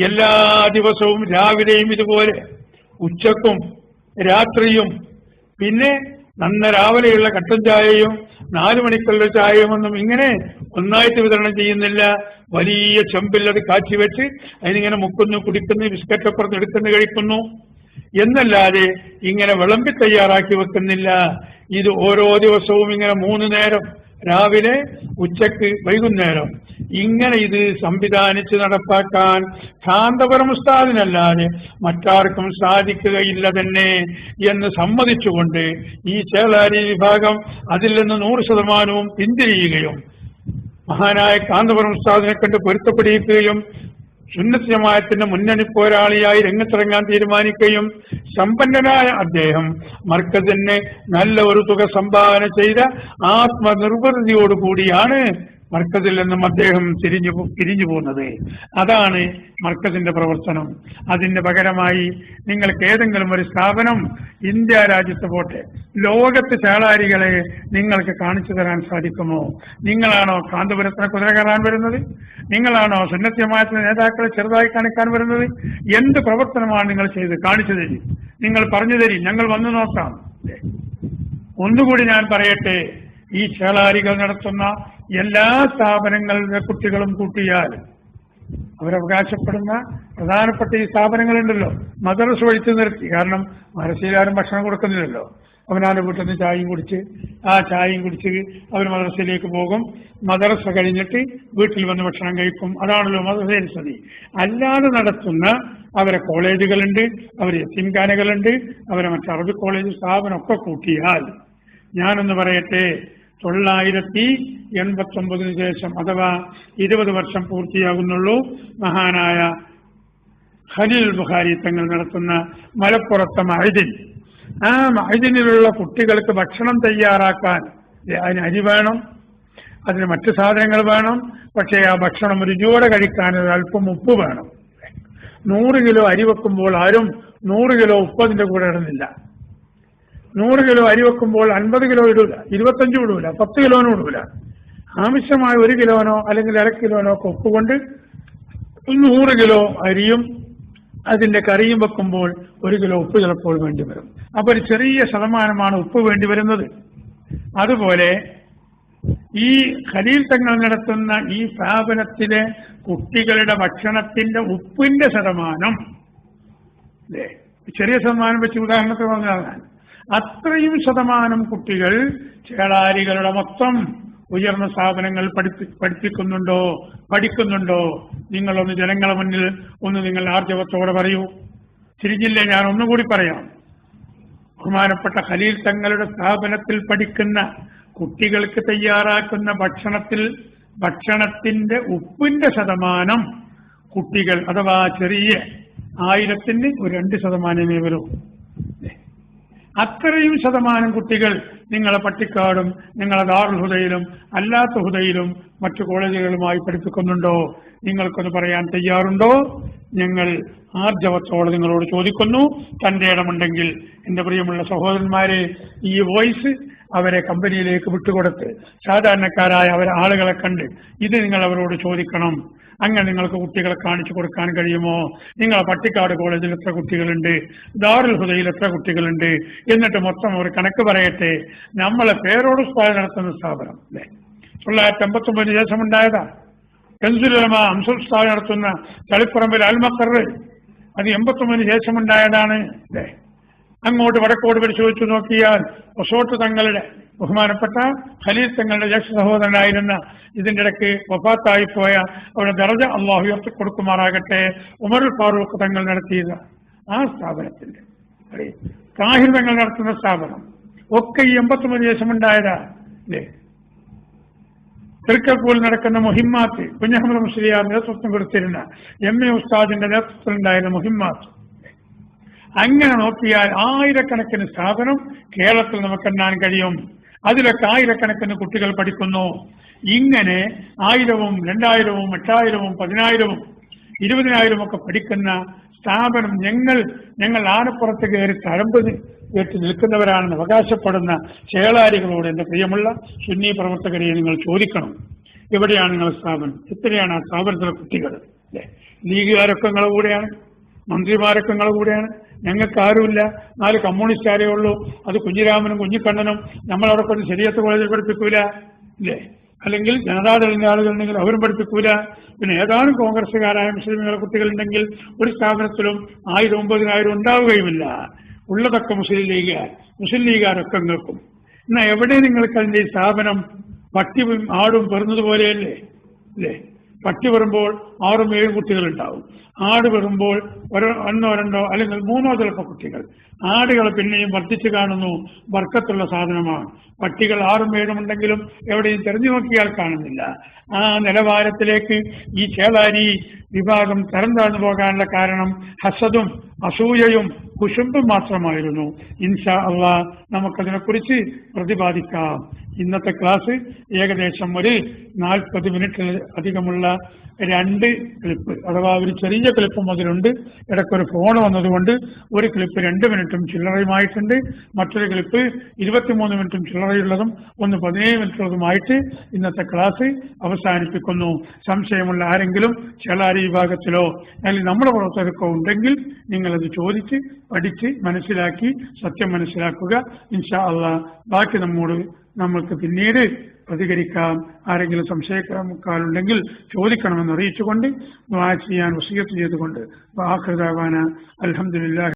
എല്ലാ ദിവസവും രാവിലെയും ഇതുപോലെ ഉച്ചക്കും രാത്രിയും പിന്നെ നന്ന രാവിലെയുള്ള കട്ടൻ ചായയും 4 മണിക്കുള്ള ചായയും ഒന്നും ഇങ്ങനെ ഒന്നായിട്ട് വിതരണം ചെയ്യുന്നില്ല. വലിയ ചെമ്പിൽ അത് കാച്ചിവെച്ച് അതിനിങ്ങനെ മുക്കുന്നു, കുടിക്കുന്നു, ബിസ്ക്കറ്റ് അപ്പുറത്ത് എടുക്കുന്നു, കഴിക്കുന്നു എന്നല്ലാതെ ഇങ്ങനെ വിളമ്പി തയ്യാറാക്കി വെക്കുന്നില്ല. ഇത് ഓരോ ദിവസവും ഇങ്ങനെ 3 നേരം, രാവിലെ, ഉച്ചക്ക്, വൈകുന്നേരം, ഇങ്ങനെ ഇത് സംവിധാനിച്ച് നടപ്പാക്കാൻ കാന്തപുരം ഉസ്താദിനല്ലാതെ മറ്റാർക്കും സാധിക്കുകയില്ല തന്നെ എന്ന് സമ്മതിച്ചുകൊണ്ട് ഈ ചേളാരി വിഭാഗം അതിൽ നിന്ന് 100% പിന്തിരിയുകയും മഹാനായ കാന്തപുരം ഉസ്താദിനെ കണ്ട് പൊരുത്തപ്പെടിക്കുകയും സുന്നത്ത് ജമാഅത്തിന്റെ മുന്നണി പോരാളിയായി രംഗത്തിറങ്ങാൻ തീരുമാനിക്കുകയും സമ്പന്നനായ അദ്ദേഹം മർക്കസിന് നല്ല ഒരു തുക സംഭാവന ചെയ്ത ആത്മനിർവൃതിയോടുകൂടിയാണ് മർക്കസിൽ നിന്നും അദ്ദേഹം തിരിഞ്ഞു പോകുന്നത്. അതാണ് മർക്കസിന്റെ പ്രവർത്തനം. അതിന്റെ പകരമായി നിങ്ങൾക്ക് ഏതെങ്കിലും ഒരു സ്ഥാപനം ഇന്ത്യ രാജ്യത്ത് പോട്ടെ, ലോകത്ത് ചേളാരികളെ നിങ്ങൾക്ക് കാണിച്ചു തരാൻ സാധിക്കുമോ? നിങ്ങളാണോ കാന്തപുരത്തിനെ കുതിര കയറാൻ വരുന്നത്? നിങ്ങളാണോ സുന്നത്ത് ജമാഅത്തിന്റെ നേതാക്കളെ ചെറുതായി കാണിക്കാൻ വരുന്നത്? എന്ത് പ്രവർത്തനമാണ് നിങ്ങൾ ചെയ്ത് കാണിച്ചു തരി, നിങ്ങൾ പറഞ്ഞു തരി, ഞങ്ങൾ വന്നു നോക്കാം. ഒന്നുകൂടി ഞാൻ പറയട്ടെ, ഈ ചേളാരികൾ നടത്തുന്ന എല്ലാ സ്ഥാപനങ്ങളുടെ കുട്ടികളും കൂട്ടിയാൽ അവരവകാശപ്പെടുന്ന പ്രധാനപ്പെട്ട ഈ സ്ഥാപനങ്ങളുണ്ടല്ലോ, മദ്രസ ഒഴിച്ചു നിർത്തി. കാരണം മദ്രസയിലാരും ഭക്ഷണം കൊടുക്കുന്നില്ലല്ലോ. അവനാന്റെ വീട്ടിൽ നിന്ന് ചായയും കുടിച്ച് അവർ മദ്രസയിലേക്ക് പോകും. മദ്രസ കഴിഞ്ഞിട്ട് വീട്ടിൽ വന്ന് ഭക്ഷണം കഴിക്കും. അതാണല്ലോ മദ്രസയിൽ സ്ഥിതി. അല്ലാതെ നടത്തുന്ന അവരെ കോളേജുകളുണ്ട്, അവരെ യത്തീംഖാനകളുണ്ട്, അവരെ മറ്റ് അറബി കോളേജ് സ്ഥാപനമൊക്കെ കൂട്ടിയാൽ ഞാനൊന്ന് പറയട്ടെ, 989 ശേഷം അഥവാ 20 വർഷം പൂർത്തിയാകുന്നുള്ളൂ മഹാനായ ഖലീൽ ബുഖാരി തങ്ങൾ നടത്തുന്ന മലപ്പുറത്തെ മഅദിൻ. ആ മഅദിനിലുള്ള കുട്ടികൾക്ക് ഭക്ഷണം തയ്യാറാക്കാൻ അതിന് അരി വേണം, അതിന് മറ്റു സാധനങ്ങൾ വേണം. പക്ഷേ ആ ഭക്ഷണം രുചിയോടെ കഴിക്കാൻ അല്പം ഉപ്പ് വേണം. 100 കിലോ അരി വെക്കുമ്പോൾ ആരും 100 കിലോ ഉപ്പ് അതിന്റെ കൂടെ ഇടുന്നില്ല. 100 കിലോ അരി വെക്കുമ്പോൾ 50 കിലോ ഇടൂല, 25 ഇടൂല, 10 കിലോനും ഇടൂല. ആവശ്യമായ 1 കിലോനോ അല്ലെങ്കിൽ 1/2 കിലോനോ ഒക്കെ ഉപ്പ് കൊണ്ട് 100 കിലോ അരിയും അതിന്റെ കറിയും വെക്കുമ്പോൾ 1 കിലോ ഉപ്പ് ചിലപ്പോൾ വേണ്ടി വരും. അപ്പൊ ഒരു ചെറിയ ശതമാനമാണ് ഉപ്പ് വേണ്ടി വരുന്നത്. അതുപോലെ ഈ ഖലീൽ തങ്ങൾ നടത്തുന്ന ഈ സ്ഥാപനത്തിലെ കുട്ടികളുടെ ഭക്ഷണത്തിന്റെ ഉപ്പിന്റെ ശതമാനം, ചെറിയ ശതമാനം വെച്ച് ഉദാഹരണത്തിന് പറഞ്ഞാൽ അത്രയും ശതമാനം കുട്ടികൾ ചേളാരികളുടെ മൊത്തം ഉയർന്ന സ്ഥാപനങ്ങൾ പഠിക്കുന്നുണ്ടോ? നിങ്ങളൊന്ന് ജനങ്ങളെ മുന്നിൽ നിങ്ങൾ ആർജവത്തോടെ പറയൂ. തിരിഞ്ഞില്ലേ? ഞാൻ ഒന്നുകൂടി പറയാം. ബഹുമാനപ്പെട്ട ഖലീൽ തങ്ങളുടെ സ്ഥാപനത്തിൽ പഠിക്കുന്ന കുട്ടികൾക്ക് തയ്യാറാക്കുന്ന ഭക്ഷണത്തിന്റെ ഉപ്പിന്റെ ശതമാനം കുട്ടികൾ അഥവാ ചെറിയ 1000-ന് ഒരു 2% വരൂ. അത്രയും ശതമാനം കുട്ടികൾ നിങ്ങളെ പട്ടിക്കാടും നിങ്ങളെ ദാറുൽ ഹുദയിലും അല്ലാത്ത ഹുദയിലും മറ്റു കോളേജുകളുമായി പഠിപ്പിക്കുന്നുണ്ടോ? നിങ്ങൾക്കൊന്ന് പറയാൻ തയ്യാറുണ്ടോ? ഞങ്ങൾ ആർജവത്തോടെ നിങ്ങളോട് ചോദിക്കുന്നു. തന്റെ ഇടമുണ്ടെങ്കിൽ എന്റെ പ്രിയമുള്ള സഹോദരന്മാരെ, ഈ വോയിസ് അവരെ കമ്പനിയിലേക്ക് വിട്ടുകൊടുത്ത് സാധാരണക്കാരായ ആളുകളെ കണ്ട് ഇത് നിങ്ങൾ അവരോട് ചോദിക്കണം. അങ്ങനെ നിങ്ങൾക്ക് കുട്ടികളെ കാണിച്ചു കൊടുക്കാൻ കഴിയുമോ? നിങ്ങളെ പട്ടിക്കാട് കോളേജിൽ എത്ര കുട്ടികളുണ്ട്, ദാറുൽ ഹുദയിൽ എത്ര കുട്ടികളുണ്ട്, എന്നിട്ട് മൊത്തം ഒരു കണക്ക് പറയട്ടെ. നമ്മളെ പേരോട് ഉസ്താദ് നടത്തുന്ന സ്ഥാപനം അല്ലെ, 1959 ശേഷമുണ്ടായതാ. കൻസുലുലമ അംസുൽ ഉസ്താദ് നടത്തുന്ന തളിപ്പറമ്പിൽ അൽമഖർ അത് 89 ശേഷമുണ്ടായതാണ് അല്ലെ. അങ്ങോട്ട് വടക്കോട് പരിശോധിച്ചു നോക്കിയാൽ ഒസോട്ട് തങ്ങളുടെ ബഹുമാനപ്പെട്ട ഖലീൽ തങ്ങളുടെ ജ്യേഷ്ഠ സഹോദരനായിരുന്ന ഇതിന്റെ ഇടയ്ക്ക് വഫാത്തായി പോയ അവരുടെ ദറജ അള്ളാഹു ഉയർത്തി കൊടുക്കുമാറാകട്ടെ ഉമറുൽ ഫാറൂഖ് തങ്ങൾ നടത്തിയത് ആ സ്ഥാപനത്തിന്റെ താഹിർ തങ്ങൾ നടത്തുന്ന സ്ഥാപനം ഒക്കെ ഈ 89 ശേഷമുണ്ടായതാ അല്ലേ. തിരുക്കൽപ്പൂരിൽ നടക്കുന്ന മുഹിമ്മാത്ത് കുഞ്ഞഹമ്മദ് മുസ്ലിയാർ നേതൃത്വം കൊടുത്തിരുന്ന MA ഉസ്താദിന്റെ നേതൃത്വത്തിലുണ്ടായിരുന്ന മുഹിമ്മാത്ത്. അങ്ങനെ നോക്കിയാൽ ആയിരക്കണക്കിന് സ്ഥാപനം കേരളത്തിൽ നമുക്ക് എണ്ണാൻ കഴിയും. അതിലൊക്കെ ആയിരക്കണക്കിന് കുട്ടികൾ പഠിക്കുന്നു. ഇങ്ങനെ 1000-ഉം 2000-ഉം 8000-ഉം 10,000-ഉം 20,000-ഉം ഒക്കെ പഠിക്കുന്ന സ്ഥാപനം ഞങ്ങൾ ആനപ്പുറത്ത് കയറി തഴമ്പ് കേട്ട് നിൽക്കുന്നവരാണെന്ന് അവകാശപ്പെടുന്ന ചേളാരികളോട് എന്റെ പ്രിയമുള്ള സുന്നി പ്രവർത്തകരെ നിങ്ങൾ ചോദിക്കണം, എവിടെയാണ് നിങ്ങളുടെ സ്ഥാപനം? എത്രയാണ് ആ സ്ഥാപനത്തിലെ കുട്ടികൾ? അല്ലെ, ലീഗുകാരൊക്കെ നിങ്ങളുടെ കൂടെയാണ്, മന്ത്രിമാരൊക്കെ നിങ്ങളുടെ കൂടെയാണ്. ഞങ്ങൾക്ക് ആരുമില്ല, 4 കമ്മ്യൂണിസ്റ്റുകാരേ ഉള്ളൂ. അത് കുഞ്ഞിരാമനും കുഞ്ഞിക്കണ്ണനും നമ്മളവിടെ കൊണ്ട് ശരിയത്ത് കോളേജിൽ പഠിപ്പിക്കൂല ഇല്ലേ, അല്ലെങ്കിൽ ജനതാദളിന്റെ ആളുകളുണ്ടെങ്കിൽ അവരും പഠിപ്പിക്കൂല. പിന്നെ ഏതാനും കോൺഗ്രസുകാരായ മുസ്ലിമുകളെ കുട്ടികളുണ്ടെങ്കിൽ ഒരു സ്ഥാപനത്തിലും 1000-ഉം 9,000-ഉം ഉണ്ടാവുകയുമില്ല. ഉള്ളതൊക്കെ മുസ്ലിം ലീഗുകാരൊക്കെ നിൽക്കും. എന്നാൽ എവിടെ നിങ്ങൾക്ക് അതിന്റെ ഈ സ്ഥാപനം? പട്ടിയും ആടും പെറുന്നതുപോലെയല്ലേ അല്ലേ. പട്ടി വരുമ്പോൾ 6-7 കുട്ടികളുണ്ടാവും. ആട് വരുമ്പോൾ 1-2 അല്ലെങ്കിൽ 3 ചിലപ്പോൾ കുട്ടികൾ. ആടുകൾ പിന്നെയും വർദ്ധിച്ചു കാണുന്നു. ബർക്കത്തുള്ള സാധനമാണ്. പട്ടികൾ 6-7 ഉണ്ടെങ്കിലും എവിടെയും തെരഞ്ഞു നോക്കിയാൽ കാണുന്നില്ല. ആ നിലവാരത്തിലേക്ക് ഈ ചേളാരി വിഭാഗം തരം താഴ്ന്നു പോകാനുള്ള കാരണം ഹസദും അസൂയയും കുശുമ്പും മാത്രമായിരുന്നു. ഇൻഷാ അള്ളാഹ് നമുക്കതിനെക്കുറിച്ച് പ്രതിപാദിക്കാം. ഇന്നത്തെ ക്ലാസ് ഏകദേശം ഒരു 40 മിനിറ്റ് അധികമുള്ള 2 ക്ലിപ്പ് അഥവാ ഒരു ചെറിയ ക്ലിപ്പും അതിലുണ്ട്. ഇടയ്ക്കൊരു ഫോൺ വന്നതുകൊണ്ട് ഒരു ക്ലിപ്പ് 2 മിനിറ്റും ചില്ലറയുമായിട്ടുണ്ട്. മറ്റൊരു ക്ലിപ്പ് 23 മിനിറ്റും ചില്ലറയുള്ളതും 17 മിനിറ്റുള്ളതുമായിട്ട് ഇന്നത്തെ ക്ലാസ് അവസാനിപ്പിക്കുന്നു. സംശയമുള്ള ആരെങ്കിലും ചേളാരി വിഭാഗത്തിലോ അല്ലെങ്കിൽ നമ്മുടെ പ്രവർത്തകർക്കോ ഉണ്ടെങ്കിൽ നിങ്ങളത് ചോദിച്ച് പഠിച്ച് മനസ്സിലാക്കി സത്യം മനസ്സിലാക്കുക. ഇൻഷാ അള്ളാഹ് ബാക്കി നമ്മൾക്ക് പിന്നീട് പ്രതികരിക്കാം. ആരെങ്കിലും സംശയക്കാരുണ്ടെങ്കിൽ ചോദിക്കണമെന്ന് അറിയിച്ചുകൊണ്ട് ദുആ ചെയ്യാൻ വസിയത്ത് ചെയ്തുകൊണ്ട് ആഖിറു ദഅവാന അൽഹംദുലില്ലാഹി